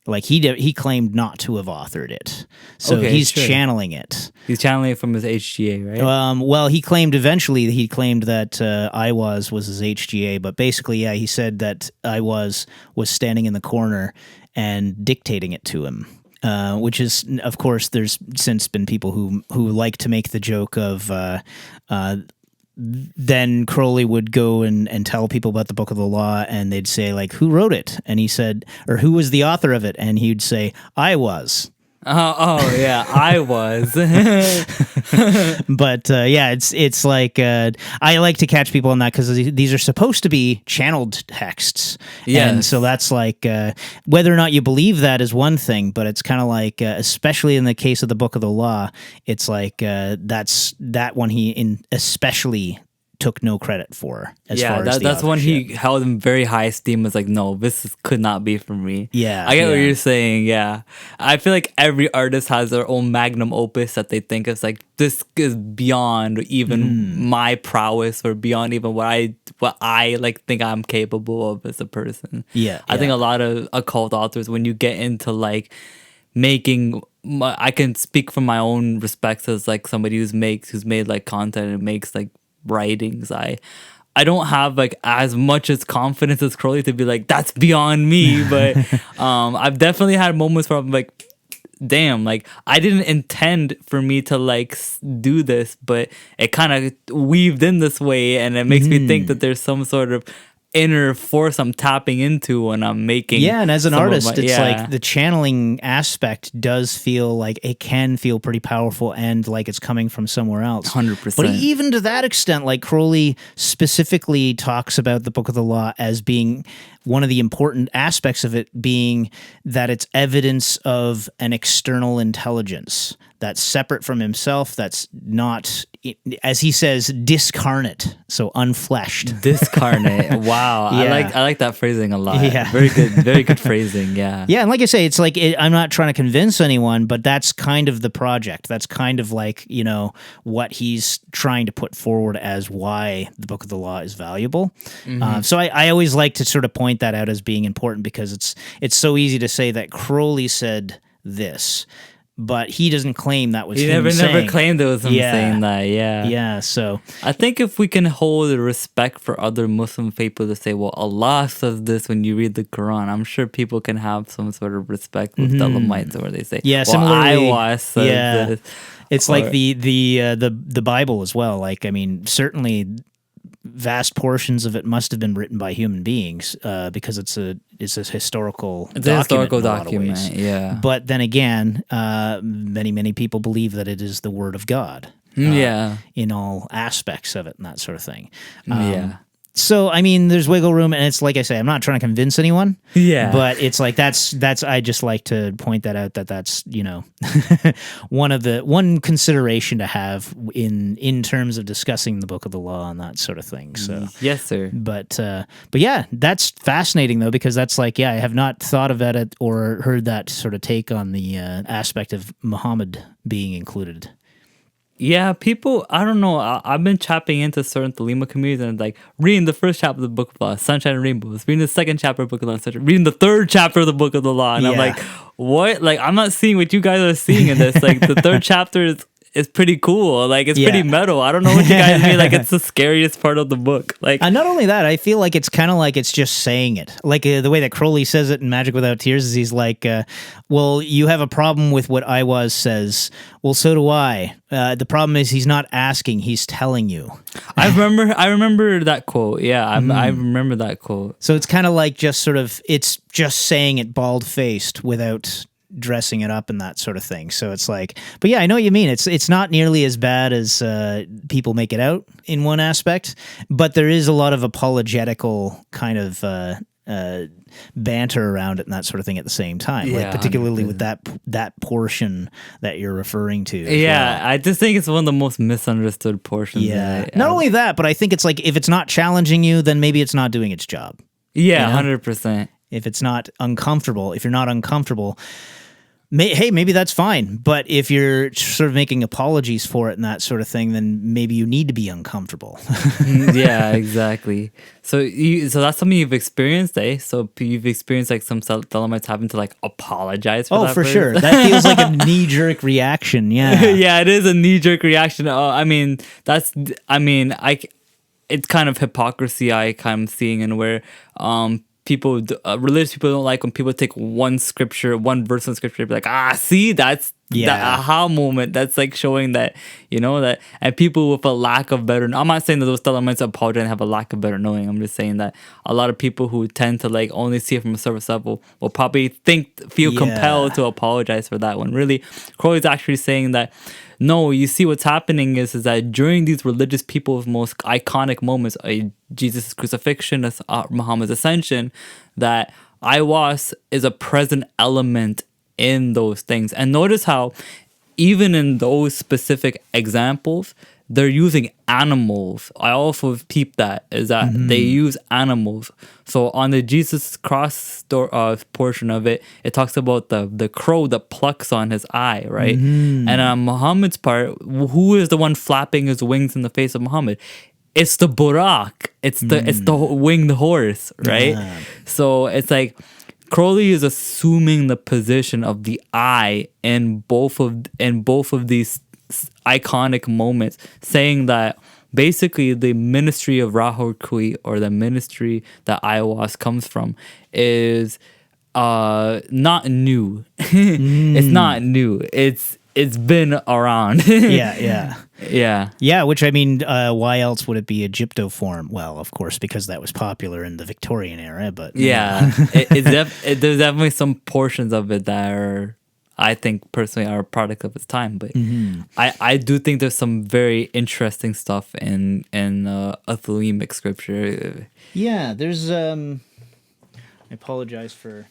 Like he claimed not to have authored it, so he's channeling it. He's channeling it from his HGA, right? Well, he claimed that I was his HGA, but basically, he said that I was standing in the corner and dictating it to him. Which is, of course, there's since been people who like to make the joke of then Crowley would go and tell people about the Book of the Law, and they'd say, like, who wrote it? And he said, or who was the author of it? And he'd say, I was. I was. But it's like I like to catch people on that, because these are supposed to be channeled texts. Yeah, and so that's like whether or not you believe that is one thing, but it's kind of like especially in the case of the Book of the Law, it's like that's that one he especially took no credit for. That's one he held in very high esteem. Was like, no, this could not be for me. Yeah, I get what you're saying. Yeah, I feel like every artist has their own magnum opus that they think is like, this is beyond even my prowess, or beyond even what I like think I'm capable of as a person. I think a lot of occult authors, when you get into like making, I can speak from my own respects as like somebody who's made like content and makes like writings, I don't have like as much as confidence as Crowley to be like, that's beyond me, but I've definitely had moments where I'm like, damn, like I didn't intend for me to like do this, but it kind of weaved in this way, and it makes me think that there's some sort of inner force I'm tapping into when I'm making. Yeah, and as an artist, it's yeah. like the channeling aspect does feel like it can feel pretty powerful and like it's coming from somewhere else. 100%. But even to that extent, like Crowley specifically talks about the Book of the Law as being one of the important aspects of it being that it's evidence of an external intelligence that's separate from himself, that's not, as he says, discarnate, so unfleshed. Discarnate. Wow. Yeah. I like that phrasing a lot. Yeah. Very good phrasing. Yeah. Yeah, and like I say, it's like I'm not trying to convince anyone, but that's kind of the project. That's kind of like, you know, what he's trying to put forward as why the Book of the Law is valuable. So I always like to sort of point that out as being important because it's so easy to say that Crowley said this, but he doesn't claim that was him saying. Never claimed it was him saying that. Yeah. Yeah. So I think if we can hold the respect for other Muslim people to say, well, Allah says this when you read the Quran, I'm sure people can have some sort of respect with Thelemites where they say, yeah, well, similarly, Iwas says this. It's like the Bible as well. Like, I mean, certainly vast portions of it must have been written by human beings because it's a historical It's a historical in a lot of document, ways. yeah. But then again, many people believe that it is the word of God. In all aspects of it and that sort of thing. So, I mean, there's wiggle room, and it's like I say, I'm not trying to convince anyone. Yeah. But it's like that's I just like to point that out that's, you know, one consideration to have in terms of discussing the Book of the Law and that sort of thing. So yes, sir. But yeah, that's fascinating though, because that's like, yeah, I have not thought of that or heard that sort of take on the aspect of Muhammad being included. Yeah, people, I don't know. I've been tapping into certain Thelema communities and like reading the first chapter of the Book of the Law, Sunshine and Rainbows, reading the second chapter of the Book of the Law, Sunshine, reading the third chapter of the Book of the Law. And I'm like, what? Like, I'm not seeing what you guys are seeing in this. Like, the third chapter is pretty cool. Like, it's pretty metal. I don't know what you guys mean. Like, it's the scariest part of the book. Like, not only that, I feel like it's kind of like it's just saying it. Like the way that Crowley says it in Magick Without Tears is he's like, well, you have a problem with what Iwas says. Well, so do I. The problem is he's not asking, he's telling you. I remember that quote. Yeah, I remember that quote. So it's kind of like just sort of, it's just saying it bald-faced without dressing it up and that sort of thing. So it's like, but yeah, I know what you mean. It's not nearly as bad as people make it out in one aspect, but there is a lot of apologetical kind of banter around it and that sort of thing at the same time, like particularly 100%. With that portion that you're referring to. Yeah, I just think it's one of the most misunderstood portions. Yeah, not only that, but I think it's like if it's not challenging you, then maybe it's not doing its job. Yeah, 100%. If it's not uncomfortable, if you're not uncomfortable, maybe that's fine. But if you're sort of making apologies for it and that sort of thing, then maybe you need to be uncomfortable. Yeah, exactly. So that's something you've experienced, eh? So you've experienced like some Thelemites having to like apologize for that. Oh, for sure. That feels like a knee-jerk reaction. Yeah. Yeah, it is a knee-jerk reaction. It's kind of hypocrisy I kind of seeing, and where religious people don't like when people take one verse of scripture, be like, see, that's the aha moment. That's like showing that, you know, that, and people with a lack of better, I'm not saying that those Thelemites apologize and have a lack of better knowing. I'm just saying that a lot of people who tend to like only see it from a surface level will probably feel compelled to apologize for that one. Really, Crowley's actually saying that, no, you see what's happening is that during these religious people's most iconic moments, Jesus' crucifixion, Muhammad's ascension, that Iwas is a present element in those things. And notice how even in those specific examples, they're using animals. I also peeped that, is that they use animals. So on the Jesus cross portion of it, it talks about the crow that plucks on his eye, right? And on Muhammad's part, who is the one flapping his wings in the face of Muhammad? It's the burak. It's the winged horse, right? So it's like Crowley is assuming the position of the eye in both of these iconic moments, saying that basically the ministry of Rahul Kui, or the ministry that Iwas comes from, is not new. It's not new. it's been around. Yeah, which I mean, why else would it be Egyptoform? Well, of course, because that was popular in the Victorian era, but there's definitely some portions of it that are, I think personally, are a product of its time. But I do think there's some very interesting stuff in a Thelemic scripture. Yeah, there's I apologize for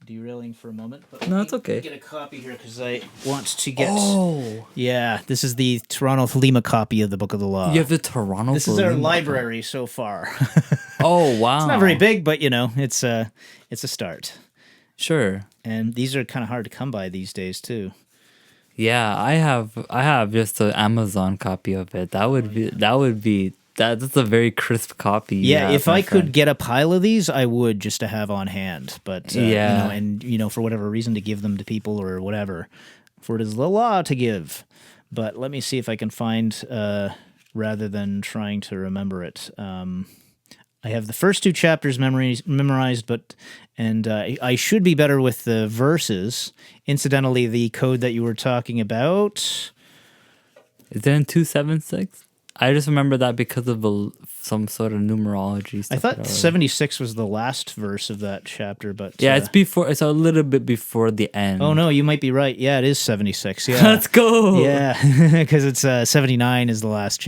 derailing for a moment, but no, it's okay. Get a copy here because I want to get. Oh, yeah, this is the Toronto Thelema copy of the Book of the Law. You have the Toronto. This is our library so far. Oh wow! It's not very big, but it's a start. Sure. And these are kind of hard to come by these days too. Yeah, I have just an Amazon copy of it. That's a very crisp copy. Yeah, if I could get a pile of these, I would, just to have on hand. But for whatever reason, to give them to people or whatever, for it is the law to give. But let me see if I can find, rather than trying to remember it. I have the first 2 chapters memorized, and I should be better with the verses. Incidentally, the code that you were talking about, is that in 276? I just remember that because of some sort of numerology stuff. I thought 76 was the last verse of that chapter, but yeah, it's a little bit before the end. Oh no, you might be right. Yeah, it is 76. Yeah, let's go. Yeah, because it's 79 is the last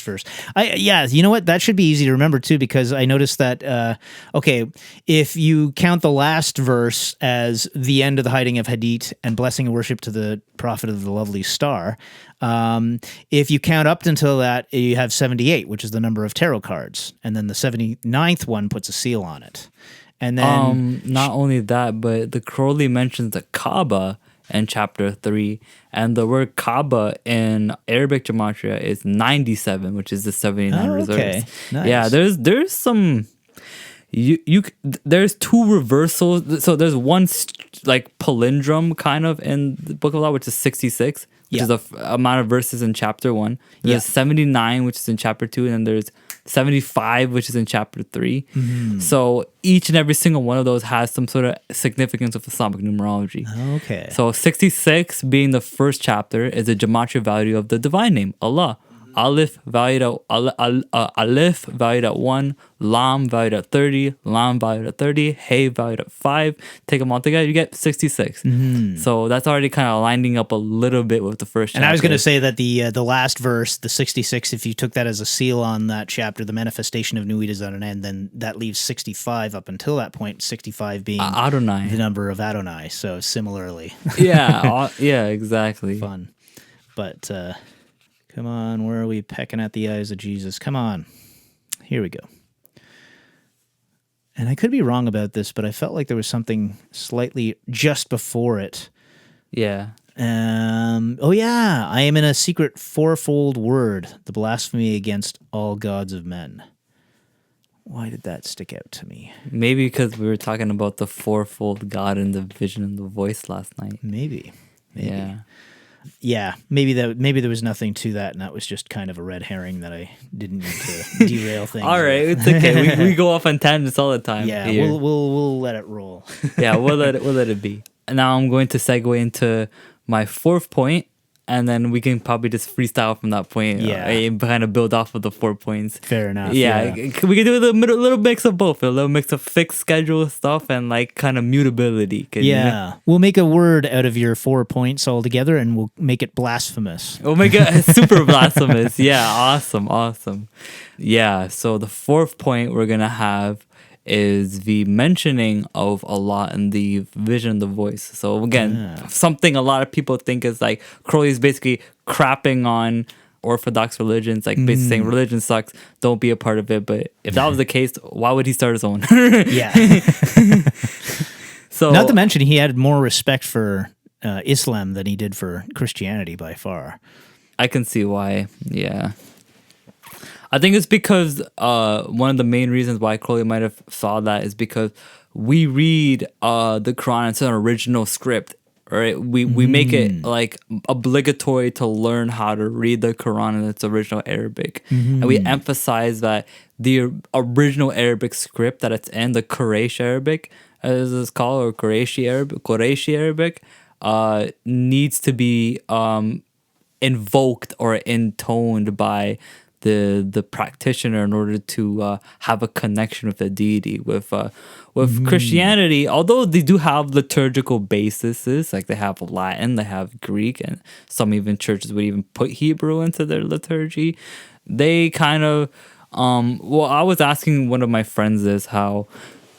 verse. You know what? That should be easy to remember too, because I noticed that. If you count the last verse as the end of the hiding of Hadith and blessing and worship to the prophet of the lovely star. If you count up until that, you have 78, which is the number of tarot cards. And then the 79th one puts a seal on it. And then... not only that, but the Crowley mentions the Kaaba in chapter 3. And the word Kaaba in Arabic gematria is 97, which is the 79 reserves. Okay, nice. Yeah, there's some... There's 2 reversals. So there's one palindrome kind of in the Book of Law, which is 66. Which is the amount of verses in chapter 1. There's 79, which is in chapter 2, and then there's 75, which is in chapter 3. Mm-hmm. So each and every single one of those has some sort of significance of Islamic numerology. Okay. So 66 being the first chapter is a gematria value of the divine name, Allah. Aleph valued at 1, Lam valued at 30, Lam valued at 30, Hey valued at 5. Take them all together, you get 66. Mm-hmm. So that's already kind of lining up a little bit with the first chapter. And I was going to say that the last verse, the 66, if you took that as a seal on that chapter, the manifestation of Nuit is at an end, then that leaves 65 up until that point, 65 being Adonai, the number of Adonai. So similarly. Yeah, exactly. Fun. But... come on, where are we pecking at the eyes of Jesus? Come on. Here we go. And I could be wrong about this, but I felt like there was something slightly just before it. Yeah. I am in a secret 4-fold word, the blasphemy against all gods of men. Why did that stick out to me? Maybe because we were talking about the 4-fold God in the vision and the voice last night. Maybe. Yeah. Yeah, maybe there was nothing to that, and that was just kind of a red herring that I didn't need to derail things. All right, it's okay. We go off on tangents all the time. Yeah, we'll let it roll. Yeah, we'll let it be. And now I'm going to segue into my 4th point, and then we can probably just freestyle from that point. Yeah, and kind of build off of the 4 points. Fair enough. Yeah. We can do a little mix of both, a little mix of fixed schedule stuff and kind of mutability. We'll make a word out of your 4 points all together, and we'll make it blasphemous. We'll make it super blasphemous. Yeah, awesome. Yeah, so the 4th point we're gonna have is the mentioning of Allah in the vision, the voice. So again, something a lot of people think is Crowley is basically crapping on Orthodox religions, basically saying religion sucks, don't be a part of it. But if that was the case, why would he start his own? Yeah. So not to mention he had more respect for Islam than he did for Christianity by far. I can see why. Yeah. I think it's because one of the main reasons why Crowley might have saw that is because we read the Quran as an original script, right? We make it obligatory to learn how to read the Quran in its original Arabic. And we emphasize that the original Arabic script that it's in, the Quraysh Arabic, as it's called, or Qurayshi Arabic, needs to be invoked or intoned by the practitioner in order to have a connection with the deity. With Christianity, although they do have liturgical bases, like they have Latin, they have Greek, and some even churches would even put Hebrew into their liturgy, they kind of I was asking one of my friends this, how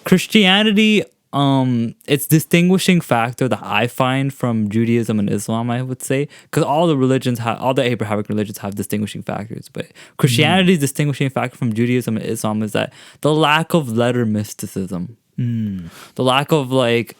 Christianity, its distinguishing factor that I find from Judaism and Islam, I would say, because all the Abrahamic religions have distinguishing factors, but Christianity's distinguishing factor from Judaism and Islam is that the lack of letter mysticism, the lack of like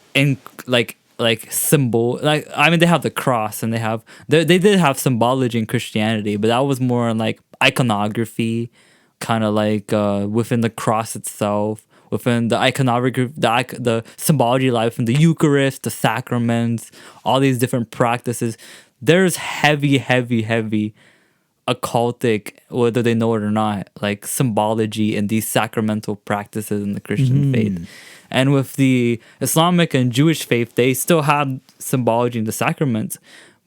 symbol, like, I mean, they have the cross and they did have symbology in Christianity, but that was more like iconography, kind of like within the cross itself, within the iconography, the symbology life, from the Eucharist, the sacraments, all these different practices. There's heavy occultic, whether they know it or not, like symbology in these sacramental practices in the Christian faith. And with the Islamic and Jewish faith, they still have symbology in the sacraments,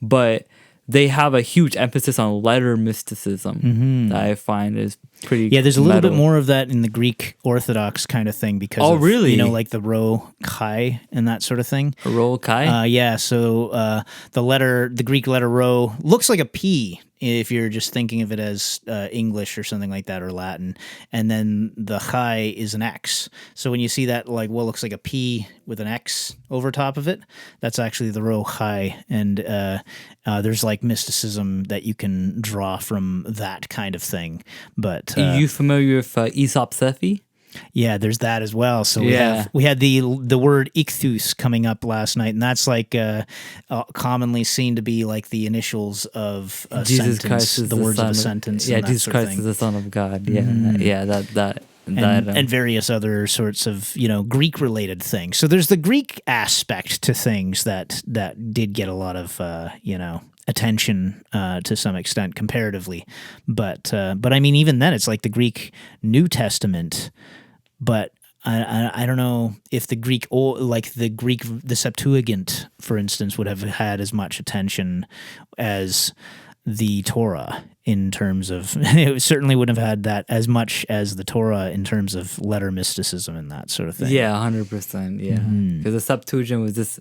but they have a huge emphasis on letter mysticism that I find is pretty. Yeah, there's a little bit more of that in the Greek Orthodox kind of thing because of, really? Like the Rho Chi and that sort of thing. Rho Chi? Yeah, so the Greek letter Rho looks like a P if you're just thinking of it as English or something like that, or Latin, and then the Chi is an X. So when you see that, like, what looks like a P with an X over top of it, that's actually the Rho Chi, and there's like mysticism that you can draw from that kind of thing. But are you familiar with Aesop Sephi? Yeah, there's that as well. So we had the word ichthus coming up last night, and that's like commonly seen to be like the initials of a Jesus sentence, Christ is the words of a sentence. Yeah, and that Jesus sort of Christ thing. is the Son of God. Yeah, that and various other sorts of Greek related things. So there's the Greek aspect to things that did get a lot of attention to some extent comparatively, but I mean, even then it's like the Greek New Testament. But I don't know if the the Septuagint, for instance, would have had as much attention as the Torah in terms of it certainly wouldn't have had that as much as the Torah in terms of letter mysticism and that sort of thing. Yeah, 100%. Yeah, because the Septuagint was just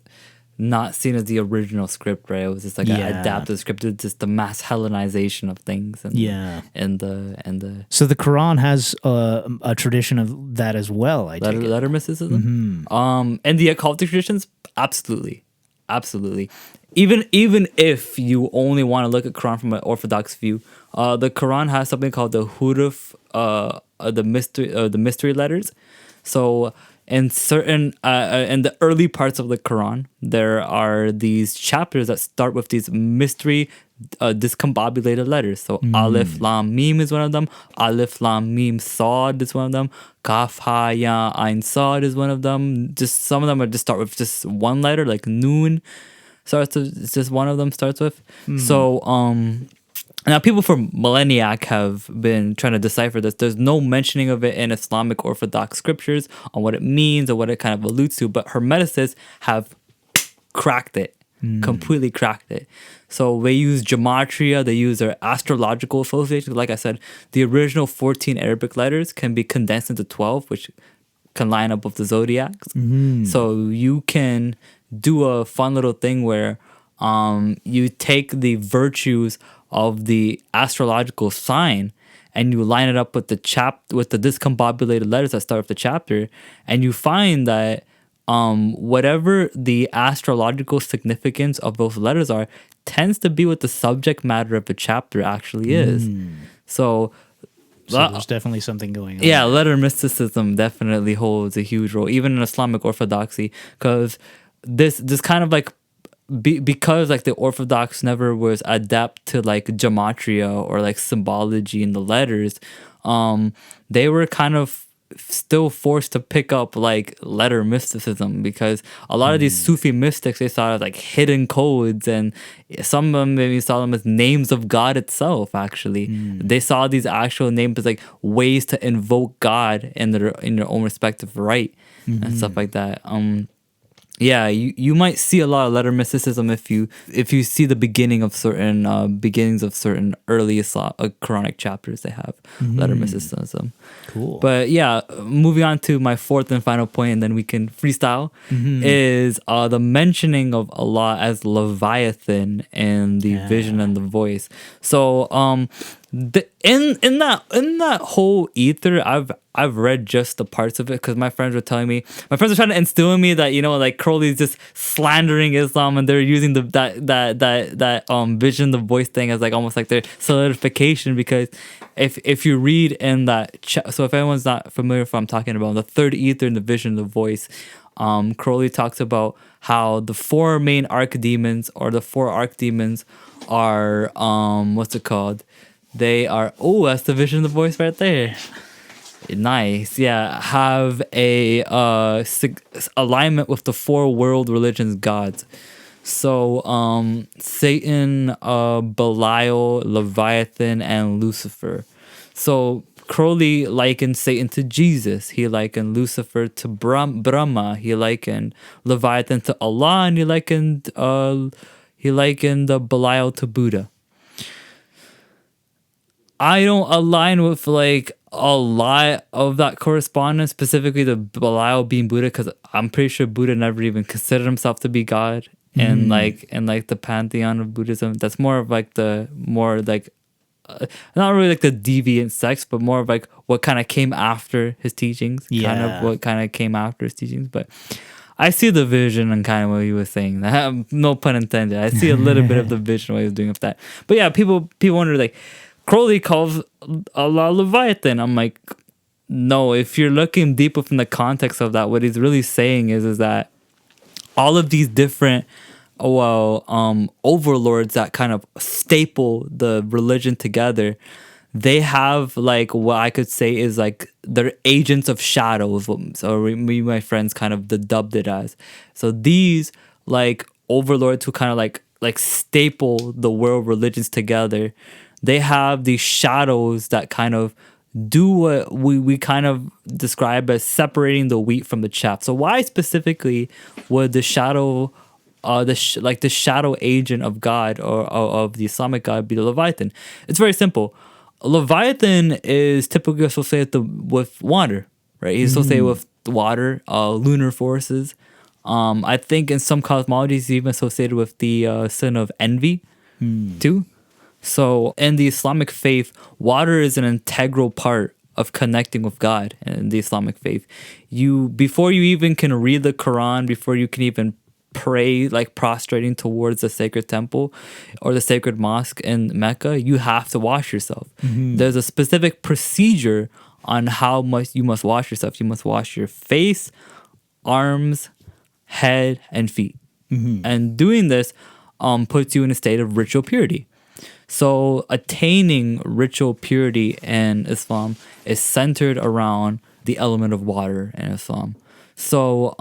not seen as the original script, right? It was just like an adapted script. It's just the mass Hellenization of things. And the So the Quran has a tradition of that as well. Letter mysticism. And the occultic traditions, absolutely. Even if you only want to look at Quran from an orthodox view, the Quran has something called the huruf, the mystery letters. So in certain in the early parts of the Quran, there are these chapters that start with these mystery discombobulated letters. So Alif Lam Mim is one of them. Alif Lam Mim Sad is one of them. Kaf Ha Ya Ain Sad is one of them. Just some of them are just start with just one letter, like Noon. It's just one of them starts with. So now people from millennia have been trying to decipher this. There's no mentioning of it in Islamic Orthodox scriptures on what it means or what it kind of alludes to, but Hermeticists have cracked it, completely cracked it. So they use gematria, they use their astrological associations. Like I said, the original 14 Arabic letters can be condensed into 12, which can line up with the zodiacs. So you can do a fun little thing where you take the virtues of the astrological sign and you line it up with with the discombobulated letters that start with the chapter, and you find that whatever the astrological significance of those letters are tends to be what the subject matter of the chapter actually is. So there's definitely something going on. Yeah, letter mysticism definitely holds a huge role, even in Islamic orthodoxy, because this kind of like because like the Orthodox never was adept to like gematria or like symbology in the letters, they were kind of still forced to pick up like letter mysticism, because a lot of these Sufi mystics, they saw it as like hidden codes, and some of them maybe saw them as names of God itself. Actually, they saw these actual names as like ways to invoke God in their own respective right and stuff like that. Yeah, you might see a lot of letter mysticism if you see the beginnings of certain early Islam, Quranic chapters. They have letter mysticism. Cool. But yeah, moving on to my fourth and final point, and then we can freestyle, is the mentioning of Allah as Leviathan in the vision and the voice. So in that whole ether, I've read just the parts of it because my friends were trying to instill in me that, you know, like Crowley's just slandering Islam, and they're using that vision, the voice thing as like almost like their solidification. Because if you read in that so if anyone's not familiar with what I'm talking about, the third ether and the vision, the voice, Crowley talks about how the four main archdemons, or the four archdemons, are what's it called? They are, that's the vision, the voice right there. Nice, yeah. Have a alignment with the four world religions gods. So Satan, Belial, Leviathan, and Lucifer. So Crowley likened Satan to Jesus. He likened Lucifer to Brahma. He likened Leviathan to Allah, and he likened Belial to Buddha. I don't align with like a lot of that correspondence, specifically the Belial being Buddha, because I'm pretty sure Buddha never even considered himself to be God. And like the pantheon of Buddhism, that's more of like not really like the deviant sects, but more of like what kind of came after his teachings. But I see the vision and kind of what he was saying. No pun intended. I see a little bit of the vision what he was doing with that. But yeah, people wonder, like, Crowley calls Allah Leviathan. I'm like, no. If you're looking deep within the context of that, what he's really saying is that all of these different overlords that kind of staple the religion together, they have like what I could say is like they're agents of shadows. So me, my friends kind of dubbed it as. So these like overlords who kind of like staple the world religions together, they have these shadows that kind of do what we kind of describe as separating the wheat from the chaff. So why specifically would the shadow, the shadow agent of God or of the Islamic God be the Leviathan? It's very simple. Leviathan is typically associated with water, right? He's associated with water, lunar forces. I think in some cosmologies he's even associated with the sin of envy too. So in the Islamic faith, water is an integral part of connecting with God in the Islamic faith. Before you even can read the Quran, before you can even pray, like prostrating towards the sacred temple or the sacred mosque in Mecca, you have to wash yourself. There's a specific procedure on how much you must wash yourself. You must wash your face, arms, head, and feet. And doing this puts you in a state of ritual purity. So attaining ritual purity in Islam is centered around the element of water in Islam. So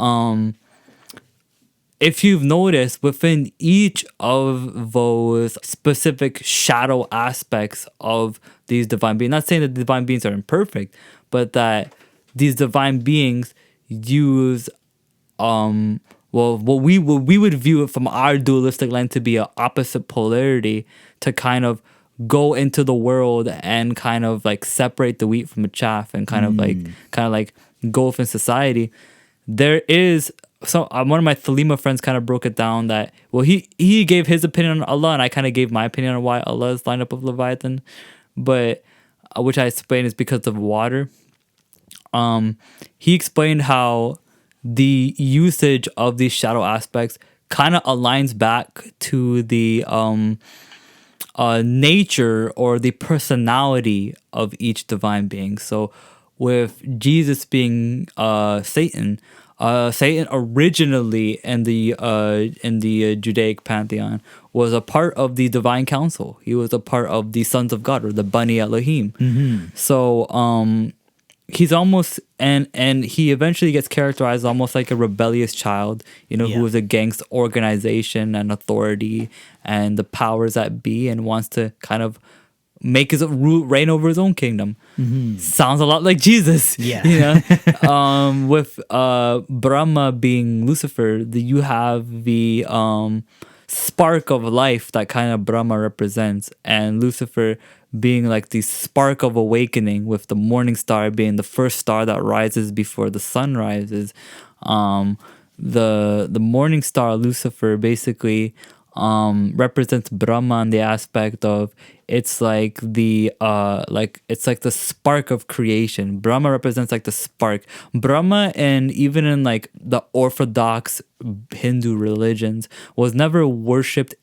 if you've noticed, within each of those specific shadow aspects of these divine beings, not saying that the divine beings are imperfect, but that these divine beings use what we would view it from our dualistic lens to be an opposite polarity, to kind of go into the world and kind of like separate the wheat from the chaff and kind of like go within society. There is one of my Thelema friends kind of broke it down that, well, he gave his opinion on Allah, and I kind of gave my opinion on why Allah is lined up with Leviathan, but which I explained is because of water. He explained how the usage of these shadow aspects kind of aligns back to the nature or the personality of each divine being. So with Jesus being Satan, Satan originally in the Judaic pantheon was a part of the divine council. He was a part of the sons of God, or the Bani Elohim. So he's almost and he eventually gets characterized almost like a rebellious child, who is against organization and authority and the powers that be, and wants to kind of make his reign over his own kingdom. Sounds a lot like Jesus. Yeah. You know, with Brahma being Lucifer, you have the spark of life that kind of Brahma represents, and Lucifer being like the spark of awakening, with the morning star being the first star that rises before the sun rises. The morning star Lucifer basically represents Brahma in the aspect of it's like the spark of creation. Brahma represents like the spark. Brahma, and even in like the orthodox Hindu religions, was never worshipped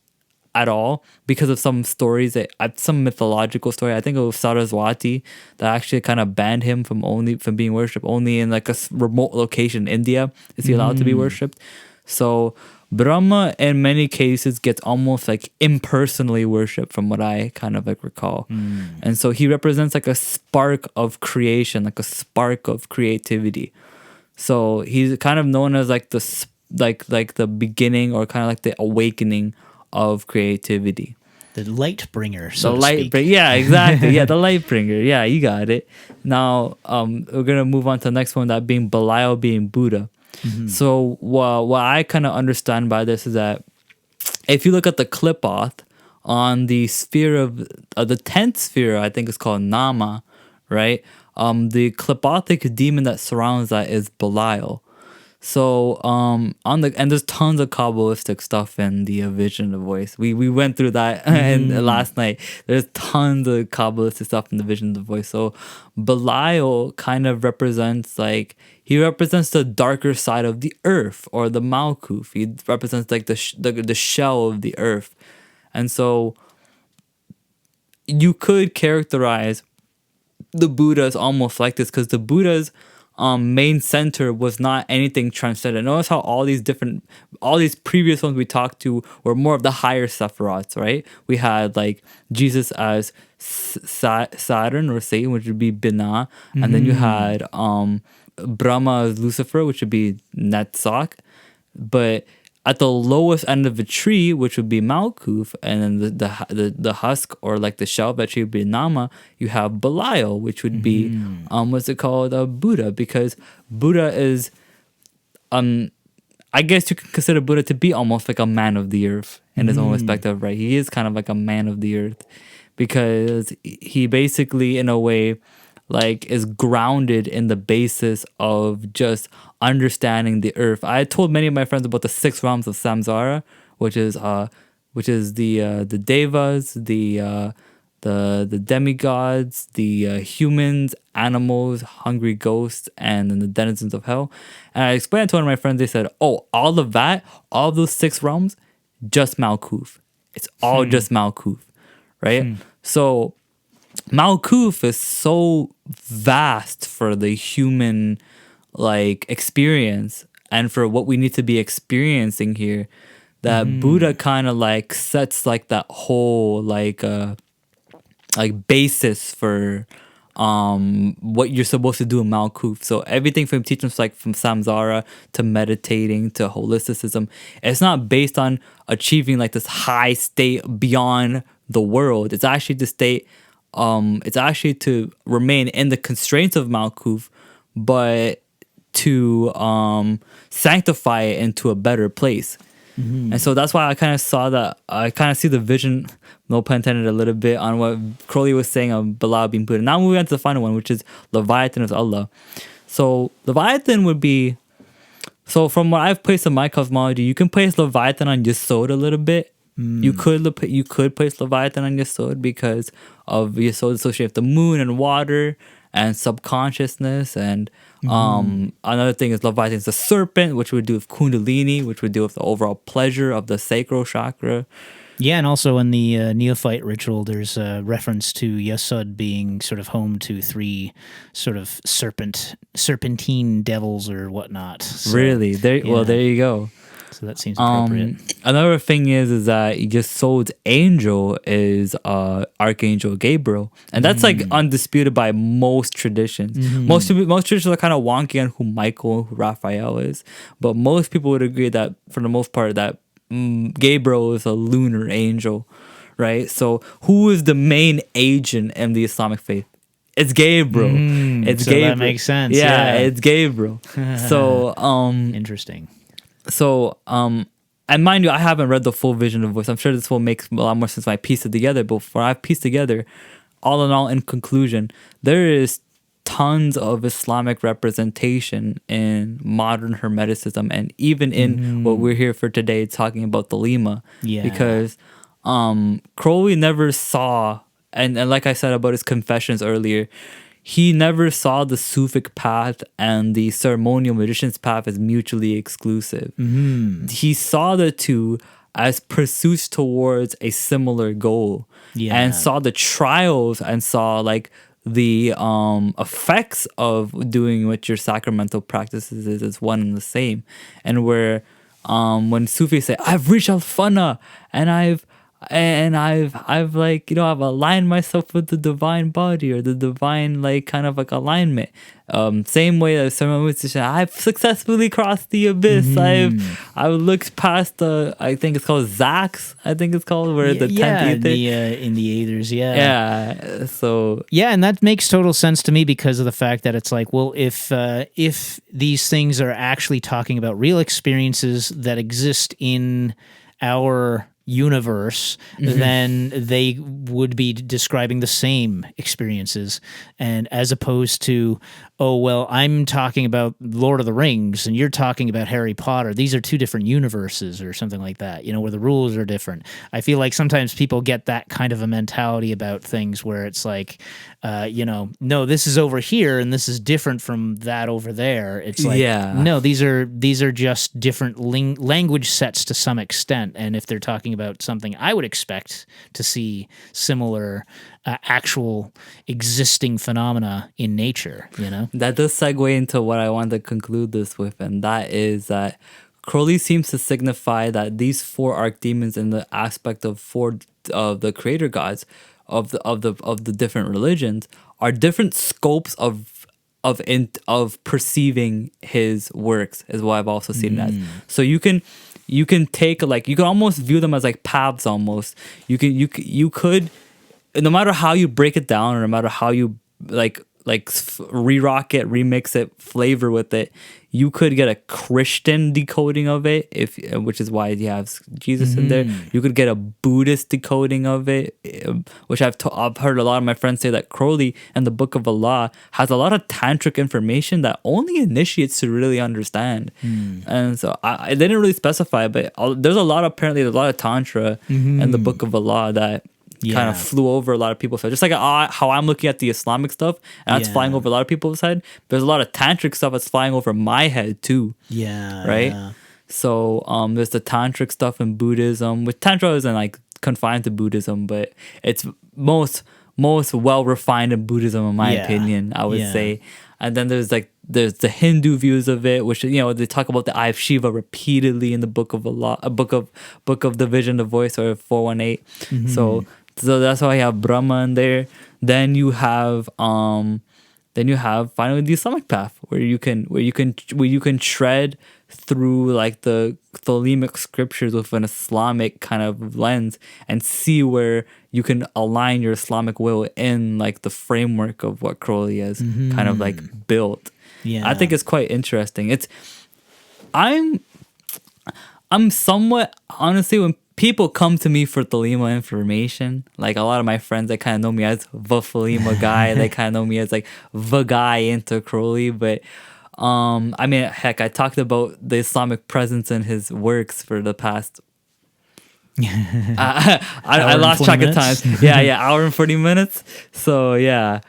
at all because of some stories, some mythological story. I think it was Saraswati that actually kind of banned him from being worshipped. Only in like a remote location in India is he allowed to be worshipped. So Brahma in many cases gets almost like impersonally worshipped, from what I kind of like recall. And so he represents like a spark of creation, like a spark of creativity. So he's kind of known as like the beginning, or kind of like the awakening of creativity. The light bringer, so the to light speak. bringer. Yeah, exactly. Yeah, the light bringer. Yeah, you got it. Now, we're gonna move on to the next one, that being Belial, being Buddha. So what I kind of understand by this is that if you look at the Klipoth on the sphere of the 10th sphere, I think it's called Nama, right? The Klipothic demon that surrounds that is Belial. So and there's tons of Kabbalistic stuff in the Vision of the Voice. We went through that last night. There's tons of Kabbalistic stuff in the Vision of the Voice. So Belial kind of represents he represents the darker side of the earth, or the Malkuth. He represents like the shell of the earth. And so you could characterize the Buddha as almost like this, because the Buddha's main center was not anything transcendent. Notice how all these previous ones we talked to were more of the higher sephiroths, right? We had like Jesus as Saturn or Satan, which would be Binah, and then you had Brahma as Lucifer, which would be Netzach. But at the lowest end of the tree, which would be Malkuth, and then the husk, or like the shell of that tree would be Nama, you have Belial, which would be what's it called, Buddha, because Buddha is I guess you could consider Buddha to be almost like a man of the earth in his own perspective, right? He is kind of like a man of the earth, because he basically, in a way, like is grounded in the basis of just understanding the earth. I told many of my friends about the 6 realms of samsara, which is the devas, the demigods, the humans, animals, hungry ghosts, and then the denizens of hell. And I explained to one of my friends. They said, "Oh, all of that, all of those 6 realms, just Malkuth. It's all just Malkuth, right?" So Malkuth is so vast for the human like experience, and for what we need to be experiencing here, that Buddha kind of like sets like that whole like basis for what you're supposed to do in Malkuth. So everything from teachings like from samsara to meditating to holisticism, it's not based on achieving like this high state beyond the world. It's actually the state. It's actually to remain in the constraints of Malkuth, but to sanctify it into a better place. And so that's why I kind of saw that. I kind of see the vision, no pun intended, a little bit on what Crowley was saying of Belial being Buddha. Now moving on to the final one, which is Leviathan of Allah. So Leviathan would be, so from what I've placed in my cosmology, you can place Leviathan on Yesod a little bit. You could place Leviathan on Yesod because of Yesod associated with the moon and water and subconsciousness. And another thing is Leviathan is the serpent, which would do with Kundalini, which would do with the overall pleasure of the sacral chakra. Yeah, and also in the neophyte ritual, there's a reference to Yesod being sort of home to 3 sort of serpentine devils or whatnot. So, really? Well, there you go. So that seems appropriate. Another thing is that Yesod's angel is Archangel Gabriel, and that's like undisputed by most traditions. Most traditions are kind of wonky on who Michael and who Raphael is, but most people would agree that for the most part that Gabriel is a lunar angel, right? So who is the main agent in the Islamic faith? It's Gabriel. It's so Gabriel. that makes sense. Yeah, it's Gabriel. So Interesting. so and mind you, I haven't read the full Vision of Voice. I'm sure this will make a lot more sense when I piece it together. But for I've pieced together, all in all, in conclusion, there is tons of Islamic representation in modern Hermeticism, and even in what we're here for today, talking about Thelema. Yeah. Because Crowley never saw, and like I said about his confessions earlier, he never saw the Sufic path and the ceremonial magician's path as mutually exclusive. He saw the two as pursuits towards a similar goal, and saw the trials and saw like the effects of doing what your sacramental practices is one and the same. And where when Sufis say, I've reached al-fana and I've like, you know, I've aligned myself with the divine body, or the divine like kind of like alignment. Same way that someone would say, I've successfully crossed the abyss. I've looked past the, I think it's called Zax. I think it's called, where the 10th ether. In the Aethers, Yeah. So yeah, and that makes total sense to me because of the fact that it's like, well, if these things are actually talking about real experiences that exist in our universe, then they would be describing the same experiences, and as opposed to, oh well, I'm talking about Lord of the Rings and you're talking about Harry Potter. These are two different universes or something like that, you know, where the rules are different. I feel like sometimes people get that kind of a mentality about things where it's like, you know, no, this is over here and this is different from that over there. It's like, no, these are just different language sets to some extent, and if they're talking about something, I would expect to see similar actual existing phenomena in nature, you know? that does segue into what I wanted to conclude this with, and that is that Crowley seems to signify that these four archdemons in the aspect of four of the creator gods of the different religions are different scopes of perceiving his works, is what I've also seen it as. So you can take, like, you can almost view them as like paths almost. You could, no matter how you break it down, or no matter how you like re-rock it, remix it, flavor with it, you could get a Christian decoding of it, which is why you have Jesus in there. You could get a Buddhist decoding of it, which I've heard a lot of my friends say that Crowley and the Book of Allah has a lot of tantric information that only initiates to really understand. And so I didn't really specify, but there's a lot of tantra in the Book of Allah that kind of flew over a lot of people's head. Just like how I'm looking at the Islamic stuff, and that's flying over a lot of people's head. There's a lot of tantric stuff that's flying over my head too. Right? Yeah. So there's the tantric stuff in Buddhism, which tantra isn't like confined to Buddhism, but it's most well refined in Buddhism, in my opinion, I would say. And then there's the Hindu views of it, which, you know, they talk about the Eye of Shiva repeatedly in the Book of Allah, book of the Vision of Voice, or 418. So that's why you have Brahma in there. Then you have finally the Islamic path, where you can tread through like the Thelemic scriptures with an Islamic kind of lens and see where you can align your Islamic will in like the framework of what Crowley has kind of like built. I think it's quite interesting. I'm somewhat, honestly, when people come to me for Thelema information, like a lot of my friends that kind of know me as the Thelema guy, they kind of know me as like the guy into Crowley. But I mean, heck, I talked about the Islamic presence in his works for the past I lost track of time. Hour and 40 minutes. So yeah,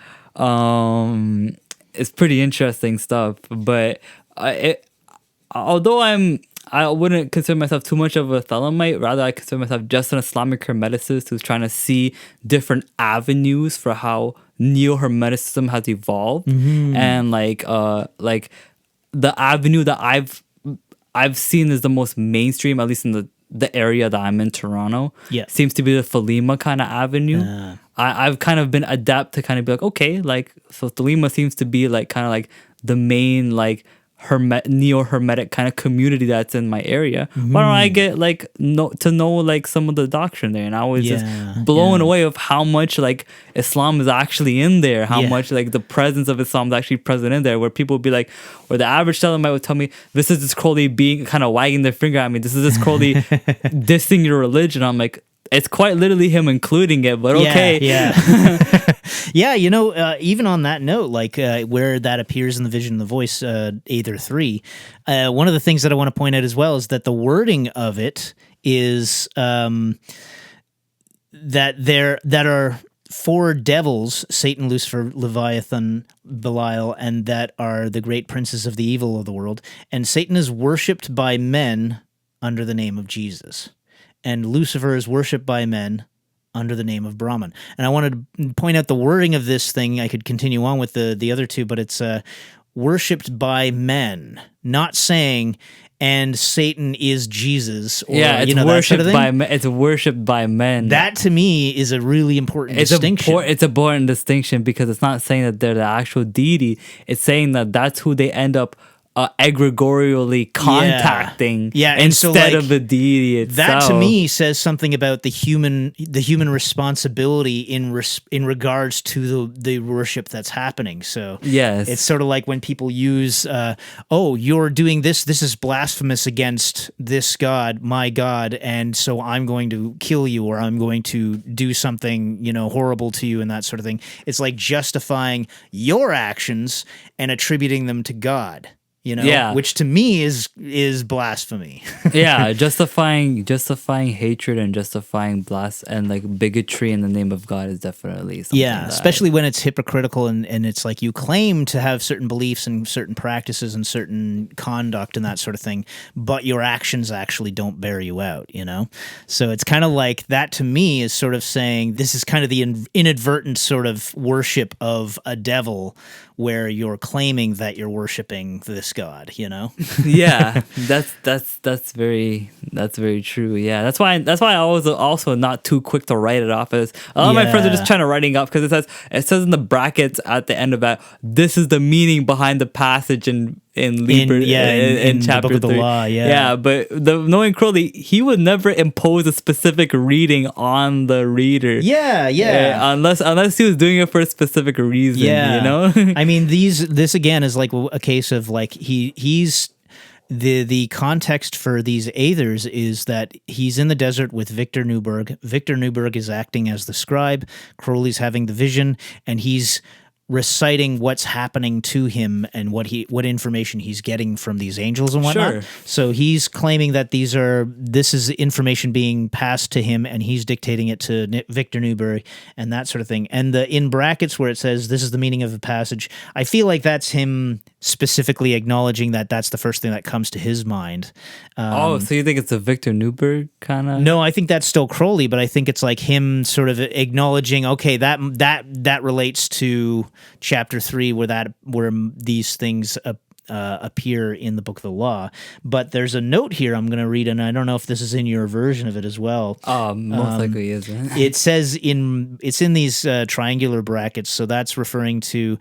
it's pretty interesting stuff. But although I wouldn't consider myself too much of a Thelemite. Rather, I consider myself just an Islamic Hermeticist who's trying to see different avenues for how Neo-Hermeticism has evolved, and like the avenue that I've seen is the most mainstream, at least in the area that I'm in, Toronto. Seems to be the Thelema kind of avenue. I've kind of been adept to kind of be like, okay, like, so Thelema seems to be like kind of like the main like neo-hermetic kind of community that's in my area. Why don't I get like to know like some of the doctrine there? And I was just blown away of how much like Islam is actually in there, how much like the presence of Islam is actually present in there, where people would be like, or the average Thelema would tell me, this is this Crowley being kind of wagging their finger at me, this is this Crowley dissing your religion. I'm like, it's quite literally him including it, but okay. Yeah, even on that note, like where that appears in the Vision of the Voice, Aether 3, one of the things that I want to point out as well is that the wording of it is that are 4 devils, Satan, Lucifer, Leviathan, Belial, and that are the great princes of the evil of the world, and Satan is worshipped by men under the name of Jesus. And Lucifer is worshipped by men under the name of Brahman. And I wanted to point out the wording of this thing. I could continue on with the other two, but it's worshipped by men, not saying, and Satan is Jesus. Or, it's worshipped by men. It's worshipped by men. That to me is a really important distinction. It's an important distinction because it's not saying that they're the actual deity. It's saying that that's who they end up egregorially contacting instead of the deity itself. That to me says something about the human responsibility in regards to the worship that's happening. So yes, it's sort of like when people use, you're doing this is blasphemous against this God, my God, and so I'm going to kill you, or I'm going to do something, horrible to you, and that sort of thing. It's like justifying your actions and attributing them to God. Which to me is blasphemy. Justifying hatred and justifying and like bigotry in the name of God is definitely something. Especially when it's hypocritical and it's like you claim to have certain beliefs and certain practices and certain conduct and that sort of thing, but your actions actually don't bear you out. So it's kind of like that to me is sort of saying this is kind of the inadvertent sort of worship of a devil, where you're claiming that you're worshiping this God, Yeah, that's very true. Yeah, that's why I was also not too quick to write it off as a lot of my friends are just trying to writing up because it says in the brackets at the end of that, this is the meaning behind the passage in chapter the Book of the 3. Law, but knowing Crowley, he would never impose a specific reading on the reader. Unless he was doing it for a specific reason. I mean, this again is like a case of like he's the context for these Aethers is that he's in the desert with Victor Newberg. Victor Newberg is acting as the scribe. Crowley's having the vision, and he's reciting what's happening to him and what information he's getting from these angels and whatnot. Sure. So he's claiming that this is information being passed to him, and he's dictating it to Victor Newberry and that sort of thing. And in brackets where it says this is the meaning of the passage, I feel like that's him specifically acknowledging that that's the first thing that comes to his mind. So you think it's a Victor Newberg kind of? No, I think that's still Crowley, but I think it's like him sort of acknowledging, okay, that relates to chapter 3 where these things appear in the Book of the Law. But there's a note here I'm going to read, and I don't know if this is in your version of it as well. Most likely isn't. It says it's in these triangular brackets, so that's referring to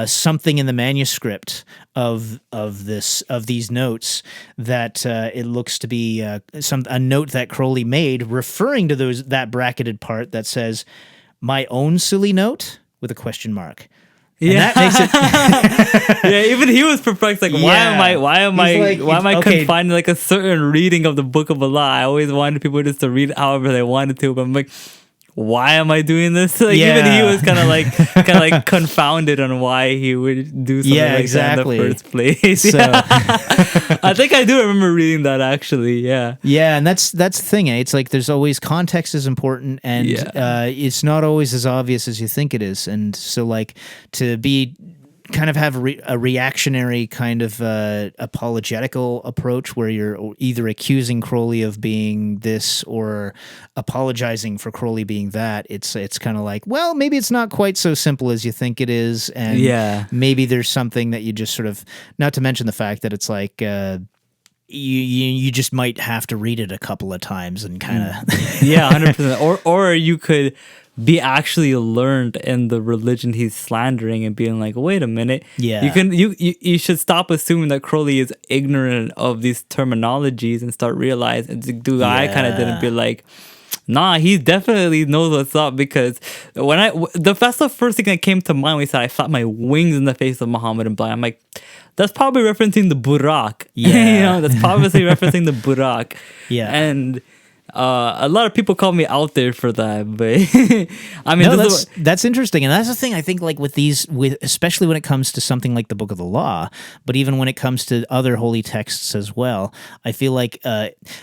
something in the manuscript of these notes that it looks to be a note that Crowley made referring to that bracketed part that says "my own silly note" with a question mark. And that makes it. Even he was perplexed. Like, why am I confined to like a certain reading of the Book of Allah? I always wanted people just to read it however they wanted to, but I'm like, why am I doing this? Like, even he was kind of like confounded on why he would do something like that in the first place. So. I think I do remember reading that actually. Yeah, and that's the thing. It's like there's always context is important, and it's not always as obvious as you think it is. And so, like to be kind of have a reactionary kind of apologetical approach where you're either accusing Crowley of being this or apologizing for Crowley being that. It's kind of like, well, maybe it's not quite so simple as you think it is, and maybe there's something that you just sort of, not to mention the fact that it's like you just might have to read it a couple of times and kind of Yeah, 100%. Or you could be actually learned in the religion he's slandering and being like, wait a minute. Yeah. You should stop assuming that Crowley is ignorant of these terminologies and start realizing, dude, I kind of didn't be like, nah, he definitely knows what's up, because that's the first thing that came to mind when he said I flapped my wings in the face of Muhammad and blind. I'm like, that's probably referencing the Burak. Yeah. That's probably referencing the Burak. Yeah. And a lot of people call me out there for that, but I mean, no, that's interesting, and that's the thing. I think like with especially when it comes to something like the Book of the Law, but even when it comes to other holy texts as well, I feel like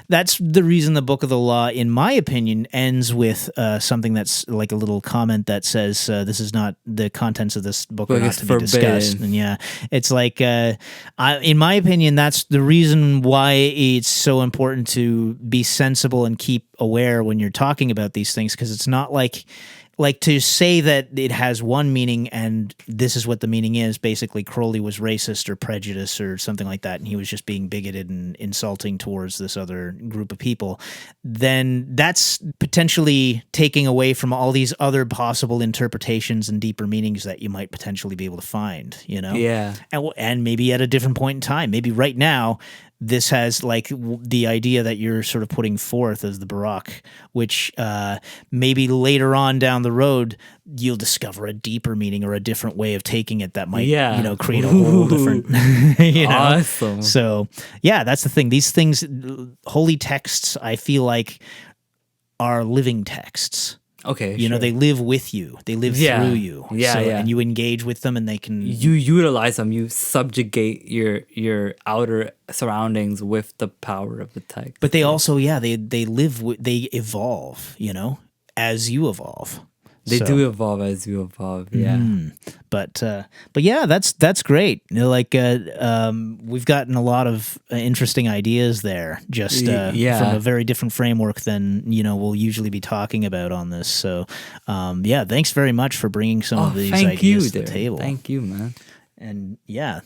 that's the reason the Book of the Law, in my opinion, ends with something that's like a little comment that says, "This is not the contents of this book are not to be discussed." And yeah, it's like, in my opinion, that's the reason why it's so important to be sensible and keep aware when you're talking about these things, because it's not like to say that it has one meaning and this is what the meaning is. Basically, Crowley was racist or prejudiced or something like that, and he was just being bigoted and insulting towards this other group of people. Then that's potentially taking away from all these other possible interpretations and deeper meanings that you might potentially be able to find, Yeah. And maybe at a different point in time, maybe right now, this has like the idea that you're sort of putting forth as the Barak, which maybe later on down the road you'll discover a deeper meaning or a different way of taking it that might, create a whole different, Awesome. So yeah, that's the thing. These things, holy texts, I feel like are living texts. Okay, sure. They live with you. They live through you. Yeah. And you engage with them, and they can. You utilize them. You subjugate your outer surroundings with the power of the text. But they also, they live. They evolve. As you evolve. They do evolve as you evolve. Yeah. But yeah, that's great. We've gotten a lot of interesting ideas there, just from a very different framework than we'll usually be talking about on this. So thanks very much for bringing some of these ideas to the table. Thank you, man. And a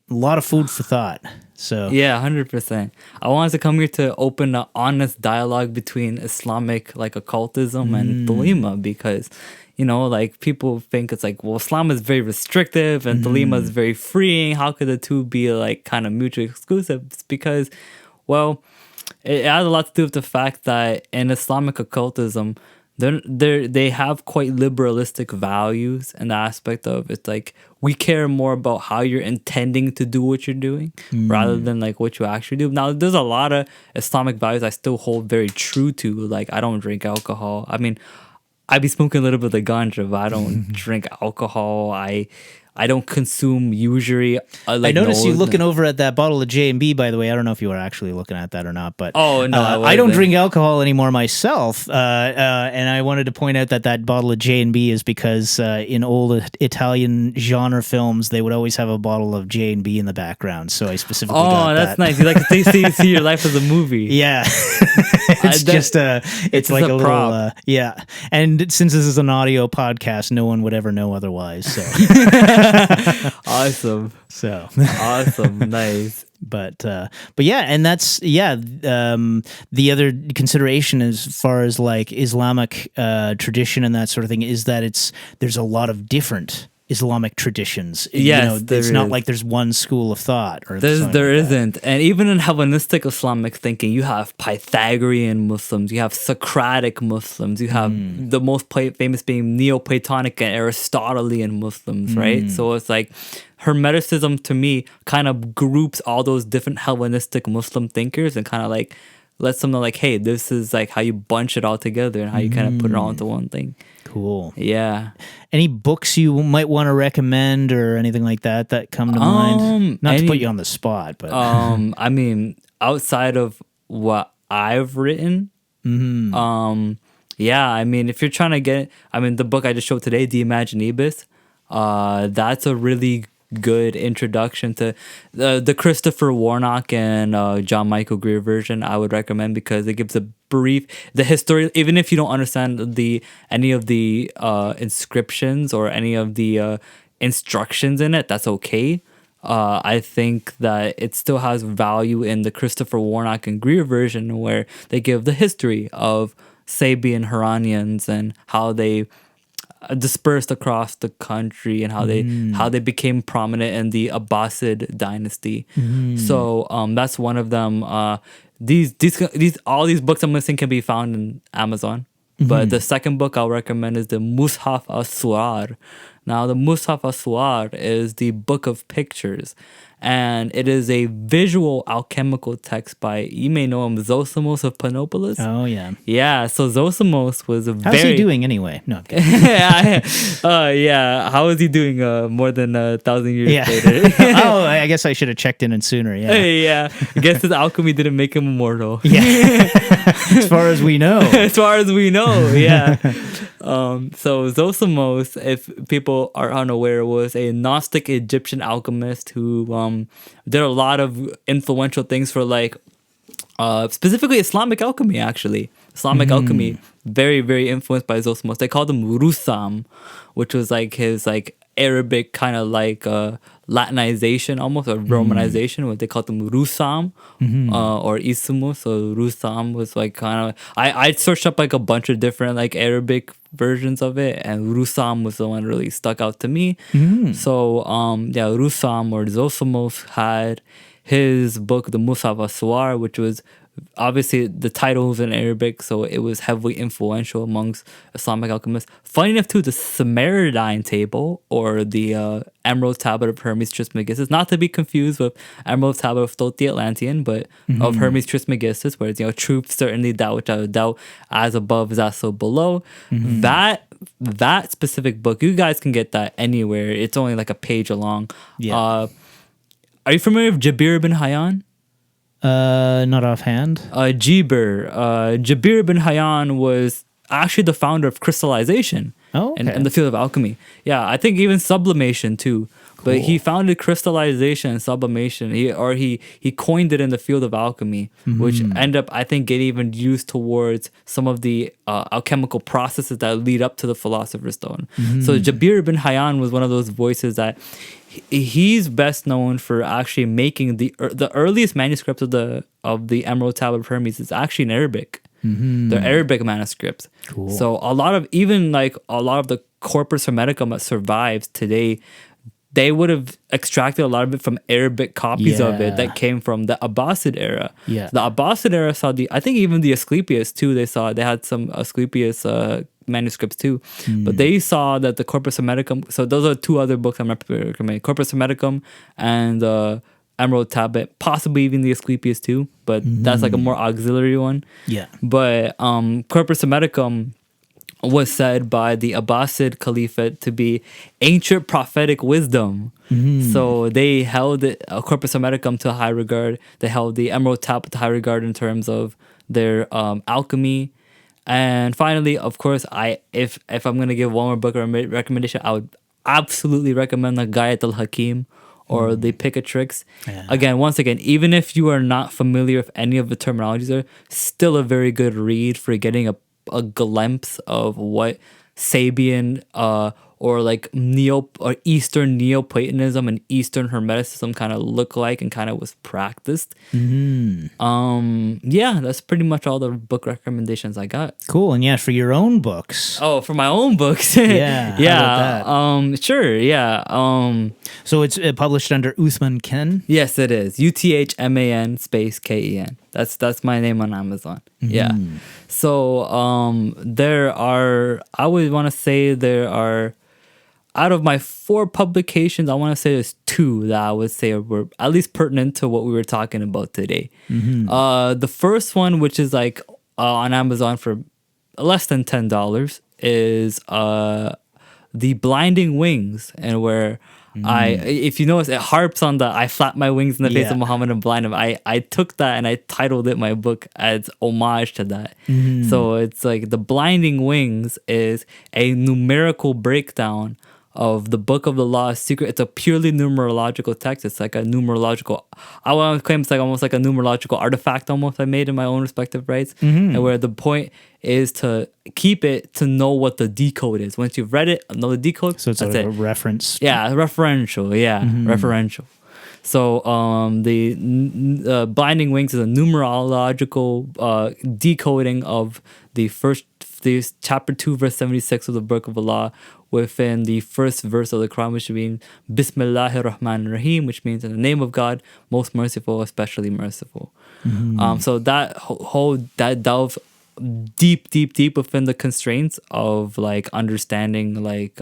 lot of food for thought. So 100%. I wanted to come here to open an honest dialogue between Islamic occultism and Thelema, because people think it's like, well, Islam is very restrictive and Thelema is very freeing. How could the two be kind of mutually exclusive? It's because, well, it has a lot to do with the fact that in Islamic occultism, they have quite liberalistic values, and the aspect of it's like we care more about how you're intending to do what you're doing rather than what you actually do. Now, there's a lot of Islamic values I still hold very true to. Like, I don't drink alcohol. I mean, I be smoking a little bit of ganja, but I don't drink alcohol. I don't consume usury. I noticed you looking over at that bottle of J&B, by the way. I don't know if you were actually looking at that or not, but oh no, I don't drink alcohol anymore myself. And I wanted to point out that bottle of J&B is because in old Italian genre films, they would always have a bottle of J&B in the background. So I specifically got that. Oh, that's nice. You like to see your life as a movie. Yeah. It's like a little, And since this is an audio podcast, no one would ever know otherwise. So. Awesome. So awesome, nice. But yeah, and that's the other consideration as far as Islamic tradition and that sort of thing is that there's a lot of different Islamic traditions. Yes, it's not like there's one school of thought. There isn't. And even in Hellenistic Islamic thinking, you have Pythagorean Muslims, you have Socratic Muslims, you have the most famous being Neoplatonic and Aristotelian Muslims, right? So it's like Hermeticism to me kind of groups all those different Hellenistic Muslim thinkers and kind of lets them know hey, this is how you bunch it all together and how you kind of put it all into one thing. Cool. Yeah. Any books you might want to recommend or anything like that come to mind? Not to put you on the spot, but I mean, outside of what I've written, I mean, if you're trying to get, the book I just showed today, De Imaginibus, that's a really good introduction to the Christopher Warnock and John Michael Greer version. I would recommend because it gives the history, even if you don't understand any of the inscriptions or any of the instructions in it, that's okay. I think that it still has value in the Christopher Warnock and Greer version, where they give the history of Sabian Haranians and how they dispersed across the country and how they became prominent in the Abbasid dynasty. So that's one of them. These all these books I'm listing can be found in Amazon. But the second book I'll recommend is the Mushaf as-Suwar. Now, the Mushaf as-Suwar is the book of pictures, and it is a visual alchemical text by, you may know him, Zosimos of Panopolis. Oh, yeah. Yeah, so Zosimos was a How's he doing anyway? No, I'm kidding. yeah, how is he doing more than 1,000 years Yeah. later? Oh, I guess I should have checked in sooner. Yeah. Yeah, I guess his alchemy didn't make him immortal. Yeah. As far as we know. As far as we know, yeah. So Zosimos, if people are unaware, was a Gnostic Egyptian alchemist who did a lot of influential things for specifically Islamic alchemy, actually. Islamic alchemy, very, very influenced by Zosimos. They called him Rusam, which was his Arabic kind of Latinization almost, or Romanization, what they called them Rusam or Ismu. So Rusam was kind of, I searched up a bunch of different Arabic versions of it, and Rusam was the one that really stuck out to me. So Rusam or Zosimos had his book, the Mushaf as-Suwar, which was obviously the title was in Arabic, so it was heavily influential amongst Islamic alchemists. Funny enough, too, the Samaritine table, or the Emerald Tablet of Hermes Trismegistus, not to be confused with Emerald Tablet of Thoth the Atlantean, but of Hermes Trismegistus, where it's truth, certainly, that which I would doubt, as above is also below. That specific book, you guys can get that anywhere. It's only a page long. Yeah. Are you familiar with Jabir bin Hayyan? Not offhand. Jabir bin Hayyan was actually the founder of crystallization in the field of alchemy. Yeah, I think even sublimation too. Cool. But he founded crystallization and sublimation. He coined it in the field of alchemy, which ended up, I think, getting even used towards some of the alchemical processes that lead up to the Philosopher's Stone. So Jabir bin Hayyan was one of those voices that he's best known for actually making the earliest manuscripts of the Emerald Tablet of Hermes is actually in Arabic. They're Arabic manuscripts. Cool. So a lot of the Corpus Hermeticum that survives today, they would have extracted a lot of it from Arabic copies of it that came from the Abbasid era. Yeah. The Abbasid era saw I think even the Asclepius too, they had some Asclepius manuscripts too. But they saw that the Corpus Hermeticum, so those are two other books I'm recommending, Corpus Hermeticum and Emerald Tablet, possibly even the Asclepius too, but that's a more auxiliary one. Yeah. But Corpus Hermeticum was said by the Abbasid Caliphate to be ancient prophetic wisdom. So they held Corpus Hermeticum to high regard. They held the Emerald Tablet to high regard in terms of their alchemy. And finally, of course, if I'm going to give one more book recommendation, I would absolutely recommend the Gayat al-Hakim, or the Pick of Tricks. Yeah. Once again, even if you are not familiar with any of the terminologies, are still a very good read for getting a glimpse of what Sabian or Eastern Neoplatonism and Eastern Hermeticism kind of look like and kind of was practiced. Yeah, that's pretty much all the book recommendations I got. Cool. And for your own books. Oh, for my own books. Yeah. Yeah. How about that? Sure. Yeah. So it's published under Uthman Ken? Yes, it is. UTHMAN space KEN. That's my name on Amazon. Yeah. So I would want to say there are, out of my 4 publications, I want to say there's 2 that I would say were at least pertinent to what we were talking about today. The first one, which is on Amazon for less than $10, is The Blinding Wings, and where if you notice, it harps on the I flap my wings in the face of Muhammad and blind him. I took that and I titled it my book as homage to that. So it's The Blinding Wings is a numerical breakdown of the Book of the Law of Secret. It's a purely numerological text. It's a numerological, I want to claim it's almost like a numerological artifact almost I made in my own respective rights. And where the point is to keep it to know what the decode is. Once you've read it, know the decode. So it's a reference. Yeah, referential. Yeah, referential. So the Blinding Wings is a numerological decoding of the chapter 2, verse 76 of the Book of Allah within the first verse of the Quran, which means Bismillahir Rahmanir Rahim, which means in the name of God, most merciful, especially merciful. So that that delves deep within the constraints of like understanding like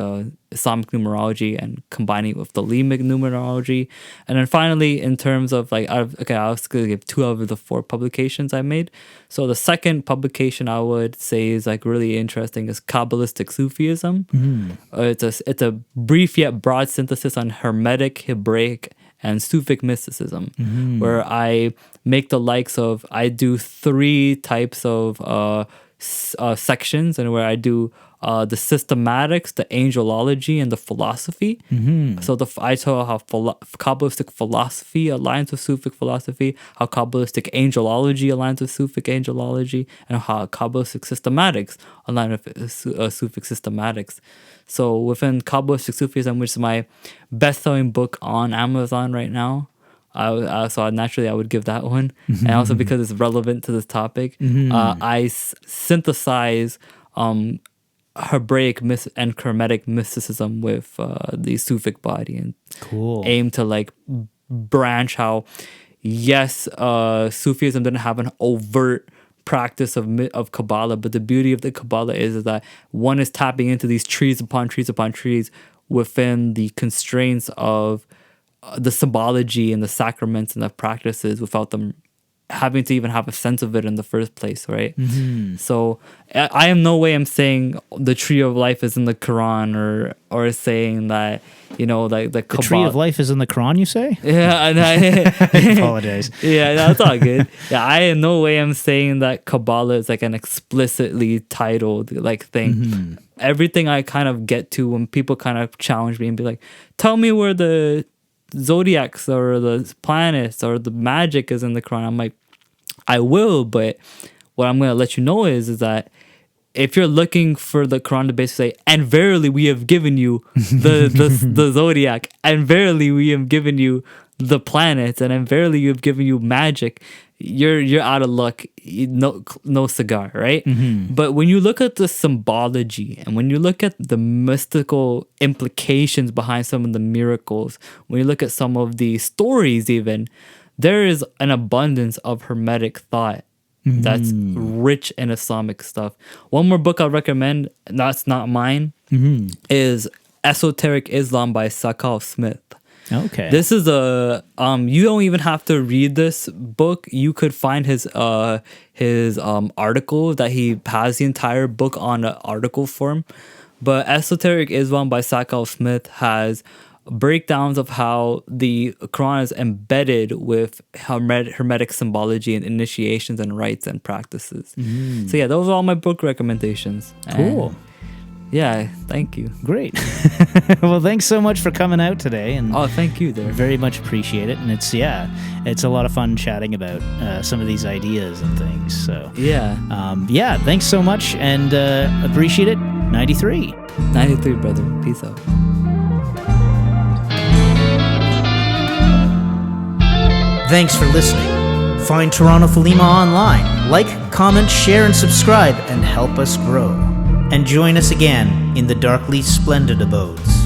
Islamic numerology and combining it with the Thelemic numerology. And then finally, in terms of like, I was going to give 2 out of the 4 publications I made. So the second publication I would say is like really interesting is Kabbalistic Sufism. It's a brief yet broad synthesis on Hermetic, Hebraic, and Sufic mysticism, where I make the likes of, I do 3 types of sections, and where I do the systematics, the angelology, and the philosophy. So I tell how Kabbalistic philosophy aligns with Sufic philosophy, how Kabbalistic angelology aligns with Sufic angelology, and how Kabbalistic systematics align with Sufic systematics. So within Kabbalistic Sufism, which is my best-selling book on Amazon right now, so naturally I would give that one. And also because it's relevant to this topic, I synthesize Hebraic and Hermetic mysticism with the Sufic body, and aim to like branch how, yes, Sufism didn't have an overt practice of Kabbalah, but the beauty of the Kabbalah is that one is tapping into these trees upon trees upon trees within the constraints of the symbology and the sacraments and the practices without them having to even have a sense of it in the first place, right? So I am no way I'm saying the tree of life is in the Quran or saying that, you know, like the tree of life is in the Quran, you say? Yeah, and I apologize. Yeah, that's all good. Yeah, I in no way am saying that Kabbalah is like an explicitly titled like thing. Everything I kind of get to when people kind of challenge me and be like, tell me where the zodiacs or the planets or the magic is in the Quran. I'm like, I will, but what I'm going to let you know is that if you're looking for the Quran to basically say, and verily we have given you the zodiac, and verily we have given you the planets, and verily you have given you magic, you're out of luck. No cigar, right? But when you look at the symbology and when you look at the mystical implications behind some of the miracles, when you look at some of the stories even, there is an abundance of Hermetic thought that's rich in Islamic stuff. One more book I'll recommend, that's not mine, is Esoteric Islam by Sakal Smith. Okay. This is a you don't even have to read this book. You could find his article that he has the entire book on an article form. But Esoteric Islam by Sakal Smith has breakdowns of how the Quran is embedded with Hermetic symbology and initiations and rites and practices. So yeah, those are all my book recommendations. Cool. And yeah, thank you. Great. Well, thanks so much for coming out today. And thank you there. Very much appreciate it. And it's a lot of fun chatting about some of these ideas and things. So yeah, thanks so much and appreciate it. 93, brother. Peace out. Thanks for listening. Find Toronto Thelema online. Like, comment, share, and subscribe, and help us grow. And join us again in the darkly splendid abodes.